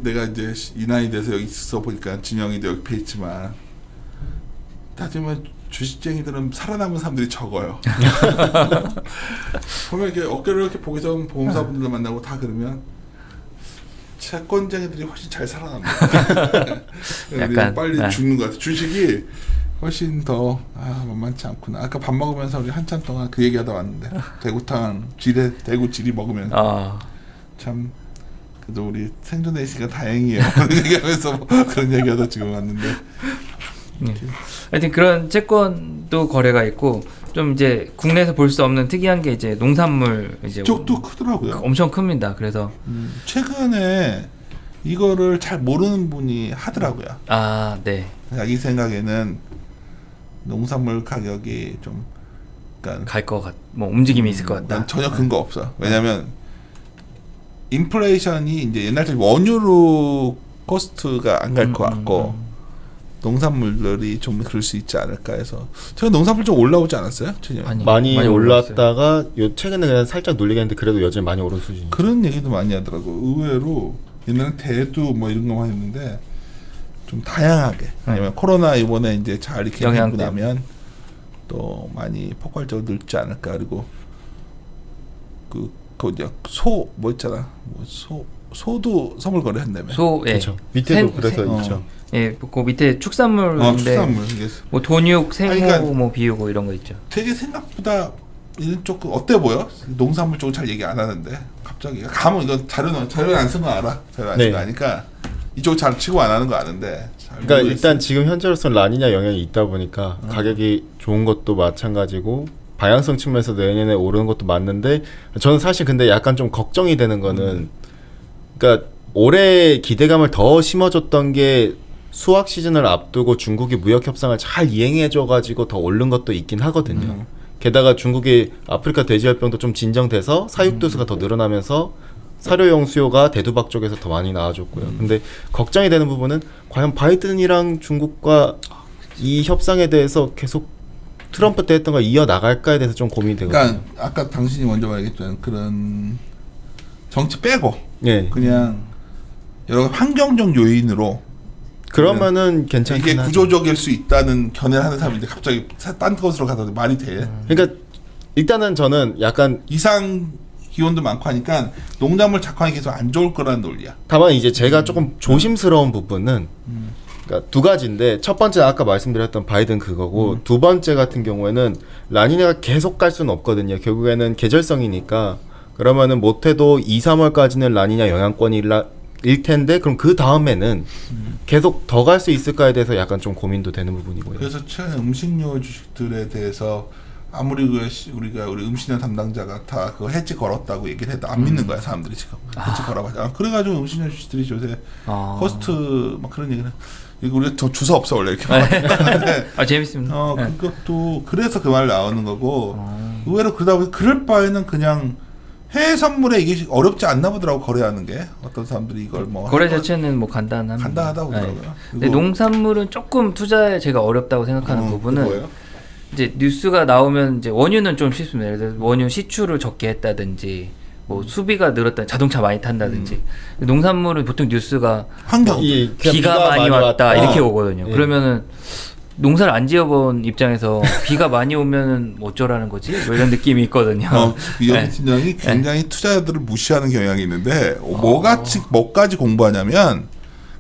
내가 이제 이 나이 돼서 여기 있어 보니까 진영이도 옆에 있지만 따지면 주식쟁이들은 살아남은 사람들이 적어요. 보면 이렇게 어깨를 이렇게 보기 전 보험사분들 만나고 다 그러면 채권쟁이들이 훨씬 잘 살아납니다. 약간, 빨리 네. 죽는 것 같아. 주식이 훨씬 더 만만치 않구나. 아까 밥 먹으면서 우리 한참 동안 그 얘기하다 왔는데 대구탕 대구 지리 먹으면서 참 그래도 우리 생존해 있으니까 다행이에요. 얘기하면서 뭐 그런 얘기하다 지금 왔는데. 네. 하여튼 그런 채권도 거래가 있고 좀 이제 국내에서 볼 수 없는 특이한 게 이제 농산물 이제 쪽도 크더라고요. 엄청 큽니다. 그래서 최근에 이거를 잘 모르는 분이 하더라고요. 네. 자기 생각에는 농산물 가격이 좀 그러니까 갈 것 같, 뭐 움직임이 있을 것 같다. 난 전혀 근거 없어. 왜냐면 인플레이션이 이제 옛날처럼 원유로 코스트가 안 갈 것 같고 농산물들이 좀 그럴 수 있지 않을까 해서 제가 농산물 좀 올라오지 않았어요? 많이 올랐어요. 올랐다가 요 최근에 그냥 살짝 눌리겠는데 그래도 여전히 많이 오른 수준. 그런 얘기도 많이 하더라고. 의외로 옛날에 대두 뭐 이런 거만 했는데 좀 다양하게. 왜냐면 코로나 이번에 이제 잘 이렇게 영향 하고 나면 또 많이 폭발적으로 늘지 않을까. 그리고 그 이제 소 뭐 있잖아. 뭐 소도 선물 거래한다며. 그렇죠. 밑에도 그래서 있죠. 예, 그 밑에 축산물인데 축산물. 뭐 돈육, 생우, 그러니까 뭐 비우고 이런 거 있죠. 되게 생각보다 이런 조금 어때 보여? 농산물 쪽은 잘 얘기 안 하는데 갑자기 가면 이거 자료 안 쓴 거 알아? 자료 안 쓴 거 아니까 이쪽 잘 치고 안 하는 거 아는데. 그러니까 일단 지금 현재로서는 라니냐 영향이 있다 보니까 가격이 좋은 것도 마찬가지고 방향성 측면에서 내년에 오르는 것도 맞는데 저는 사실 근데 약간 좀 걱정이 되는 거는 그러니까 올해 기대감을 더 심어줬던 게 수확 시즌을 앞두고 중국이 무역 협상을 잘 이행해줘 가지고 더 오른 것도 있긴 하거든요. 게다가 중국이 아프리카 돼지열병도 좀 진정돼서 사육도수가 더 늘어나면서 사료용 수요가 대두박 쪽에서 더 많이 나와줬고요. 근데 걱정이 되는 부분은 과연 바이든이랑 중국과 이 협상에 대해서 계속 트럼프 때 했던 걸 이어 나갈까에 대해서 좀 고민이 되거든요. 그러니까 아까 당신이 먼저 말했지만 그런 정치 빼고 그냥 여러 환경적 요인으로 그러면은 괜찮긴 이게 하죠. 구조적일 수 있다는 견해를 하는 사람인데 갑자기 딴 것으로 가서 말이 돼. 그러니까 일단은 저는 약간 이상 기온도 많고 하니까 농작물 작황이 계속 안 좋을 거라는 논리야. 다만 이제 제가 조금 조심스러운 부분은 그러니까 두 가지인데 첫 번째 아까 말씀드렸던 바이든 그거고 두 번째 같은 경우에는 라니냐가 계속 갈 수는 없거든요. 결국에는 계절성이니까 그러면은 못해도 2, 3월까지는 라니냐 영향권일 텐데 그럼 그 다음에는 계속 더 갈 수 있을까에 대해서 약간 좀 고민도 되는 부분이고요. 그래서 최근 음식료 주식들에 대해서 아무리 우리 음식료 담당자가 다 그거 해지 걸었다고 얘기를 해도 안 믿는 거야 사람들이 지금. 해지 걸어가지고. 그래가지고 음식료 주식들이 요새 코스트 막 그런 얘기를. 이거 우리가 저 주사 없어 원래 이렇게 말하는데. 재밌습니다. 그것도 그래서 그 말 나오는 거고. 의외로 그러다 보니 그럴 바에는 그냥 해외 선물에 이게 어렵지 않나 보더라고 거래하는 게. 어떤 사람들이 이걸 뭐 거래 자체는 뭐 간단하다고 하더라고요. 근데 농산물은 조금 투자에 제가 어렵다고 생각하는 부분은 그거예요? 이제 뉴스가 나오면 이제 원유는 좀 쉽습니다. 예를 들어 원유 시추를 적게 했다든지 뭐 수비가 늘었다, 자동차 많이 탄다든지. 농산물은 보통 뉴스가 환경 비가 많이 왔다 이렇게 오거든요. 예. 그러면은 농사를 안 지어본 입장에서 비가 많이 오면은 뭐 어쩌라는 거지? 뭐 이런 느낌이 있거든요. 이영희 팀장이 굉장히 투자자들을 무시하는 경향이 있는데 뭐까지 공부하냐면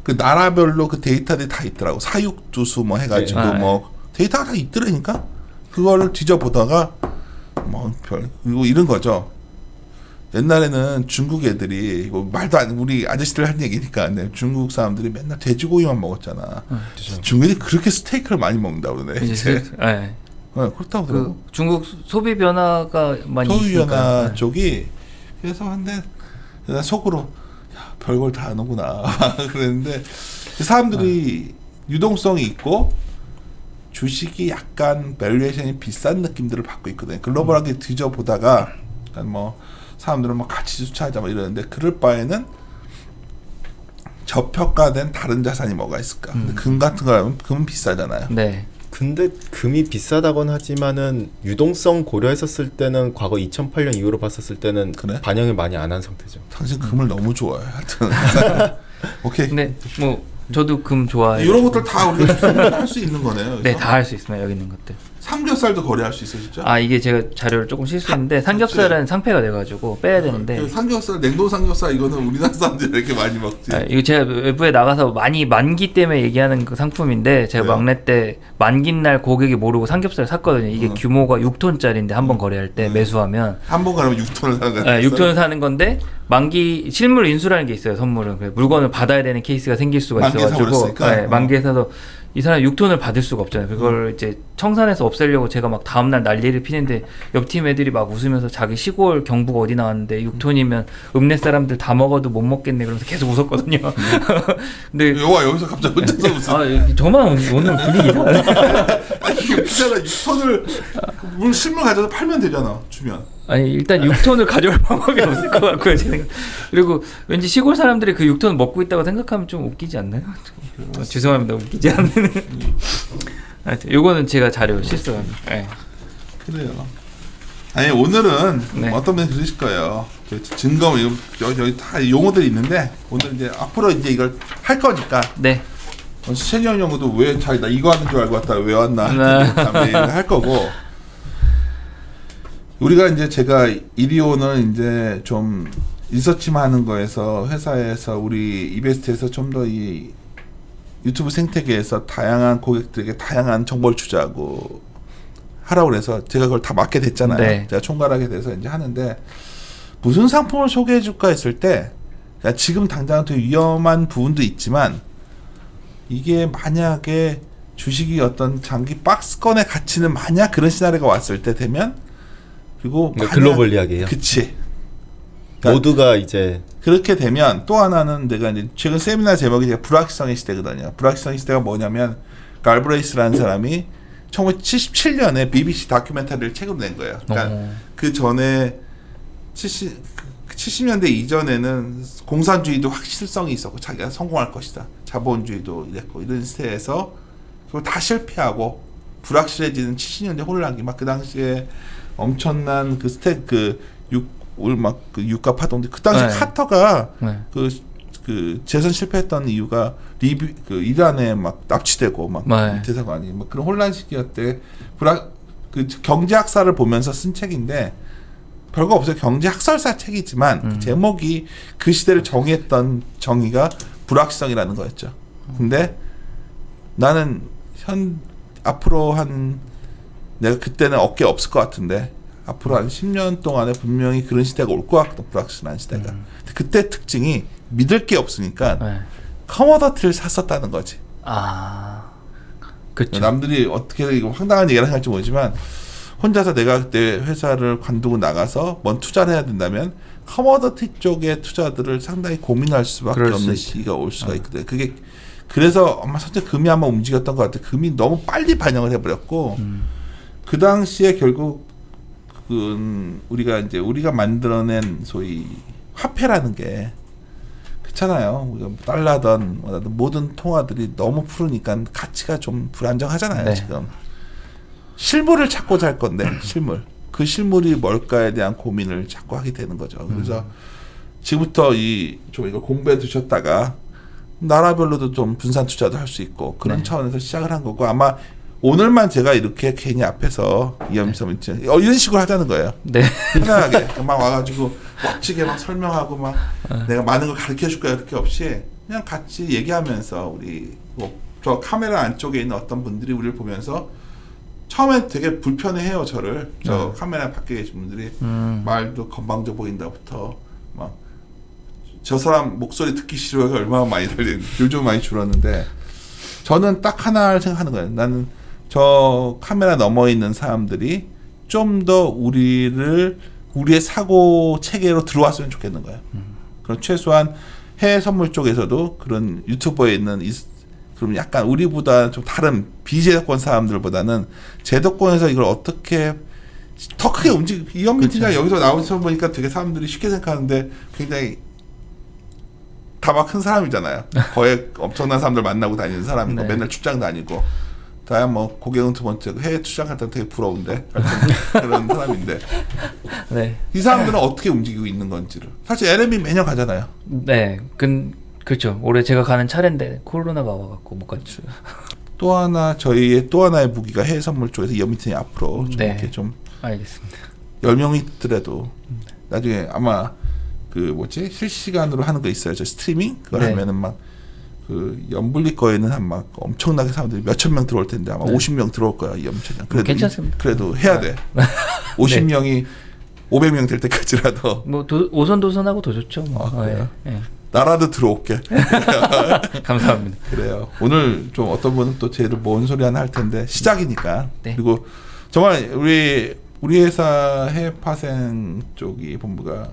그 나라별로 그 데이터들이 다 있더라고. 사육두수 뭐 해가지고 뭐 데이터가 다 있더라니까. 그거를 뒤져보다가 그리고 이런 거죠. 옛날에는 중국 애들이 이거 말도 안 우리 아저씨들 한 얘기니까 중국 사람들이 맨날 돼지고기만 먹었잖아. 중국이 그렇게 스테이크를 많이 먹는다고 그러네. 이제. 그렇다고 그러고. 중국 소비 변화가 많이 소비 있으니까. 변화 쪽이 그래서 근데 나 속으로 야, 별걸 다 하는구나 그랬는데 사람들이 유동성이 있고 주식이 약간 밸류에이션이 비싼 느낌들을 받고 있거든요. 글로벌하게 뒤져보다가 뭐 사람들은 막 가치 주차하자 뭐 이러는데 그럴 바에는 저평가된 다른 자산이 뭐가 있을까? 근데 금 같은 거 하면 금은 비싸잖아요. 네. 근데 금이 비싸다곤 하지만은 유동성 고려했었을 때는 과거 2008년 이후로 봤었을 때는 그래? 반영을 많이 안 한 상태죠. 당신 금을 너무 좋아해. 하여튼 오케이. 근데 뭐 저도 금 좋아해요. 이런 것들 다 우리가 할 수 있는 거네요. 네, 다 할 수 있습니다. 여기 있는 것들. 삼겹살도 거래할 수 있어 진짜? 이게 제가 자료를 조금 실수했는데 삼겹살은 상패가 돼가지고 빼야 되는데. 그 삼겹살 냉동 삼겹살 이거는 우리나라 사람들이 이렇게 많이 먹지. 이거 제가 외부에 나가서 많이 만기 때문에 얘기하는 그 상품인데 제가 왜요? 막내 때 만기 날 고객이 모르고 삼겹살 샀거든요. 이게 규모가 6톤짜리인데 한 번 거래할 때 매수하면 한 번 가면 6톤을 사는 거야. 6톤을 사는 건데 만기 실물 인수라는 게 있어요. 선물은 그래서 물건을 받아야 되는 케이스가 생길 수가 만기에 있어가지고 사버렸으니까? 만기에 사서 이 사람 6톤을 받을 수가 없잖아요. 그걸 이제 청산해서 없애려고 제가 막 다음날 난리를 피는데 옆 팀 애들이 막 웃으면서 자기 시골 경북 어디 나왔는데 6톤이면 읍내 사람들 다 먹어도 못 먹겠네 그러면서 계속 웃었거든요. 근데 여기서 갑자기 혼자서 웃어. 저만 오늘 분위기 이상하네. 아니 이게 비싸다. 6톤을 물 실물 가져서 팔면 되잖아. 주면. 아니 일단 6톤을 가져올 방법이 없을 것 같고요. 제 생각. 그리고 왠지 시골 사람들이 그 6톤 먹고 있다고 생각하면 좀 웃기지 않나요? 죄송합니다. 웃기지 않는. 하여튼 요거는 제가 자료 실수합니다. 네. 그래요. 아니 오늘은 네. 어떤 분이 그러실 거예요. 증거 여기 다 용어들이 있는데 오늘 이제 앞으로 이제 이걸 할 거니까. 네. 최재형 연구도 왜 나 이거 하는 줄 알고 왔다 왜 왔나 할 거고. 우리가 이제 제가 이리오는 이제 좀 리서치만 하는 거에서 회사에서 우리 이베스트에서 좀 더 이 유튜브 생태계에서 다양한 고객들에게 다양한 정보를 주자고 하라고 그래서 제가 그걸 다 맡게 됐잖아요. 네. 제가 총괄하게 돼서 이제 하는데 무슨 상품을 소개해 줄까 했을 때 지금 당장 되게 위험한 부분도 있지만 이게 만약에 주식이 어떤 장기 박스권의 가치는 만약 그런 시나리오가 왔을 때 되면 그리고 글로벌리하게요. 그치. 모두가 이제 그렇게 되면 또 하나는 내가 이제 최근 세미나 제목이 불확실성의 시대거든요. 불확실성의 시대가 뭐냐면 갈브레이스라는 사람이 1977년에 BBC 다큐멘터리를 책으로 낸 거예요. 그러니까 그 전에 70년대 이전에는 공산주의도 확실성이 있었고 자기가 성공할 것이다. 자본주의도 이랬고 이런 시대에서 그걸 다 실패하고 불확실해지는 70년대 혼란기 막 그 당시에 엄청난 그 그 유가 파동들 그 당시 네. 카터가 네. 그 재선 실패했던 이유가 그 이란에 막 납치되고 막 네. 대사관이 막 그런 혼란 시기였대. 그 경제학사를 보면서 쓴 책인데 별거 없어요. 경제학설사 책이지만 그 제목이 그 시대를 정의했던 정의가 불확실성이라는 거였죠. 근데 나는 앞으로 내가 그때는 어깨 없을 것 같은데 앞으로 한 10년 동안에 분명히 그런 시대가 올 것 같거든. 불확실한 시대가. 근데 그때 특징이 믿을 게 없으니까 네. 커머더티를 샀었다는 거지. 그렇죠. 남들이 어떻게 이거 황당한 얘기를 할지 모르지만 혼자서 내가 그때 회사를 관두고 나가서 뭔 투자를 해야 된다면 커머더티 쪽의 투자들을 상당히 고민할 수밖에 그럴 수 없는 있지. 시기가 올 수가 있거든. 그게 그래서 아마 선제 금이 한번 움직였던 것 같아. 금이 너무 빨리 반영을 해버렸고 그 당시에 결국 우리가 만들어낸 소위 화폐라는 게 그렇잖아요. 우리가 달러든 뭐든 모든 통화들이 너무 푸르니까 가치가 좀 불안정하잖아요. 네. 지금 실물을 찾고자 할 건데 실물. 그 실물이 뭘까에 대한 고민을 자꾸 하게 되는 거죠. 그래서 지금부터 좀 이거 공부해 두셨다가 나라별로도 좀 분산 투자도 할 수 있고 그런 네. 차원에서 시작을 한 거고 아마 오늘만 제가 이렇게 괜히 앞에서 이현미선 이런 식으로 하자는 거예요. 네. 편안하게 막 와가지고 멋지게 막 설명하고 막 내가 많은 걸 가르쳐 줄 거야 이렇게 없이 그냥 같이 얘기하면서 우리 저 카메라 안쪽에 있는 어떤 분들이 우리를 보면서 처음에 되게 불편해해요 저를 저 카메라 밖에 계신 분들이 말도 건방져 보인다부터 막 저 사람 목소리 듣기 싫어가 얼마나 많이 들리는 요즘 많이 줄었는데 저는 딱 하나를 생각하는 거예요. 나는 저 카메라 너머에 있는 사람들이 좀 더 우리의 사고 체계로 들어왔으면 좋겠는 거예요. 그럼 최소한 해외 선물 쪽에서도 그런 유튜버에 있는 그럼 약간 우리보다 좀 다른 비제도권 사람들보다는 제도권에서 이걸 어떻게 더 크게 이현민 팀장 여기서 나오면서 보니까 되게 사람들이 쉽게 생각하는데 굉장히 가마 큰 사람이잖아요. 거의 엄청난 사람들 만나고 다니는 사람이고 네. 맨날 출장 다니고 다야 뭐 고객은 두 번째 해외 출장 갈 때 되게 부러운데 하여튼 그런 사람인데 네. 이 사람들은 어떻게 움직이고 있는 건지를 사실 LME 매년 가잖아요. 네. 그렇죠. 올해 제가 가는 차례인데 코로나가 와갖고 못 갔죠. 저희의 또 하나의 무기가 해외 선물 쪽에서 이현미팀이 앞으로 좀 네. 이렇게 좀 알겠습니다. 10명이 있더라도 나중에 아마 실시간으로 하는 거 있어요. 저 스트리밍 그걸 네. 하면은 막 연불리 거에는 한 막 엄청나게 사람들이 몇천 명 들어올 텐데 아마 네. 50명 들어올 거야 이 연차장. 그래도 괜찮습니다. 그래도 해야 돼. 50명이 500명 될 때까지라도 뭐 오선도선하고 더 좋죠. 뭐. 아, 그래요? 예. 나라도 들어올게. 감사합니다. 그래요. 오늘 좀 어떤 분은 또 쟤를 뭔 소리 하나 할 텐데 시작이니까. 네. 그리고 정말 우리 회사 해외 파생 쪽이 본부가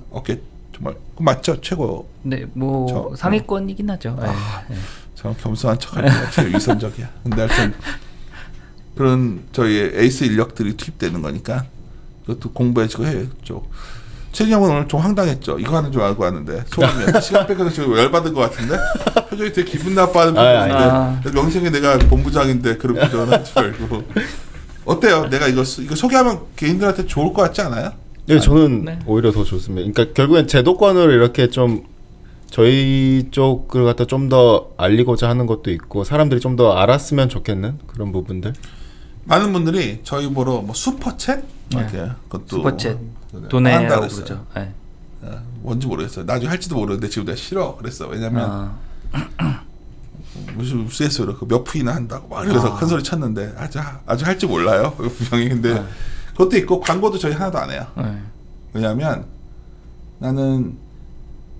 정말 맞죠? 최고. 네, 뭐 상위권이긴 하죠. 예. 저 겸손한 척하니까 제일 위선적이야. 근데 하여튼 그런 저희 에이스 인력들이 투입되는 거니까 그것도 공부해주고 해요. 최진 형은 오늘 좀 황당했죠. 이거 하는 줄 알고 왔는데 소감이 시간 뺏겨서 지금 열받은 것 같은데 표정이 되게 기분 나빠하는 표정인데 명색이 내가 본부장인데 그런 표정은 하지 말고 어때요? 내가 이거 소개하면 개인들한테 좋을 것 같지 않아요? 네, 저는 네. 오히려 더 좋습니다. 그러니까 결국엔 제도권을 이렇게 좀 저희 쪽을 갖다 좀 더 알리고자 하는 것도 있고 사람들이 좀 더 알았으면 좋겠는 그런 부분들. 많은 분들이 저희 보러 뭐 슈퍼챗? 네. 그것도 슈퍼챗 한다고 도네라고 그랬어요. 그러죠. 예. 뭔지 모르겠어요. 나중에 할지도 모르는데 지금 내가 싫어 그랬어. 왜냐면 무슨 우스갯소리로 몇 푼이나 한다고 막 그래서 큰 소리 쳤는데 아주 할지 몰라요. 분명히 근데 그것도 있고 광고도 저희 하나도 안 해요. 예. 왜냐하면 나는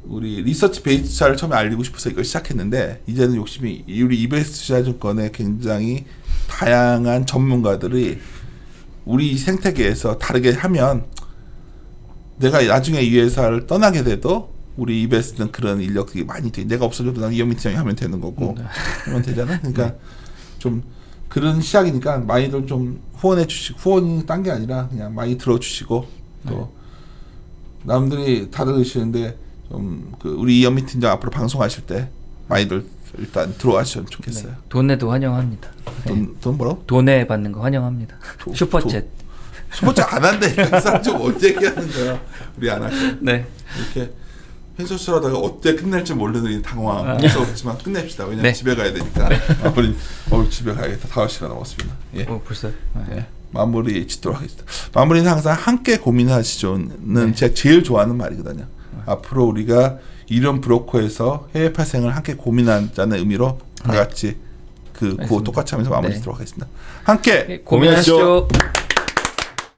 우리 리서치 베이스 투자를 처음에 알리고 싶어서 이걸 시작했는데 이제는 욕심이 우리 이베스트 투자증권에 굉장히 다양한 전문가들이 우리 생태계에서 다르게 하면 내가 나중에 이 회사를 떠나게 돼도 우리 이베스트는 그런 인력들이 많이 돼. 내가 없어져도 난 이현미 팀장이 하면 되는 거고 하면 되잖아. 그러니까 좀 그런 시작이니까 많이들 좀 후원해 주시고 후원이 딴 게 아니라 그냥 많이 들어주시고 또 남들이 다들 그러시는데 좀 우리 이현미 팀장 앞으로 방송하실 때 많이들 일단 들어와주시면 좋겠어요. 네. 돈에도 환영합니다. 돈 뭐라고? 돈에 받는 거 환영합니다. 슈퍼챗. 슈퍼챗 안 한대. 이 사람 좀 언제 얘기하는 거야? 우리 안 하죠. 네. 이렇게 펜소스하다가 어때 끝낼지 모르는 당황스럽지만 끝냅시다. 왜냐면 네. 집에 가야 되니까. 마무리. 집에 가야겠다. 5시간 남았습니다. 예. 벌써요? 예. 마무리 짓도록 하겠습니다. 마무리는 항상 함께 고민하시죠는 제가 제일 좋아하는 말이거든요. 앞으로 우리가 이런 브로커에서 해외 파생을 함께 고민하자는 의미로 다 같이 그 구호 똑같이 하면서 마무리 짓도록 하겠습니다. 함께 고민하시죠.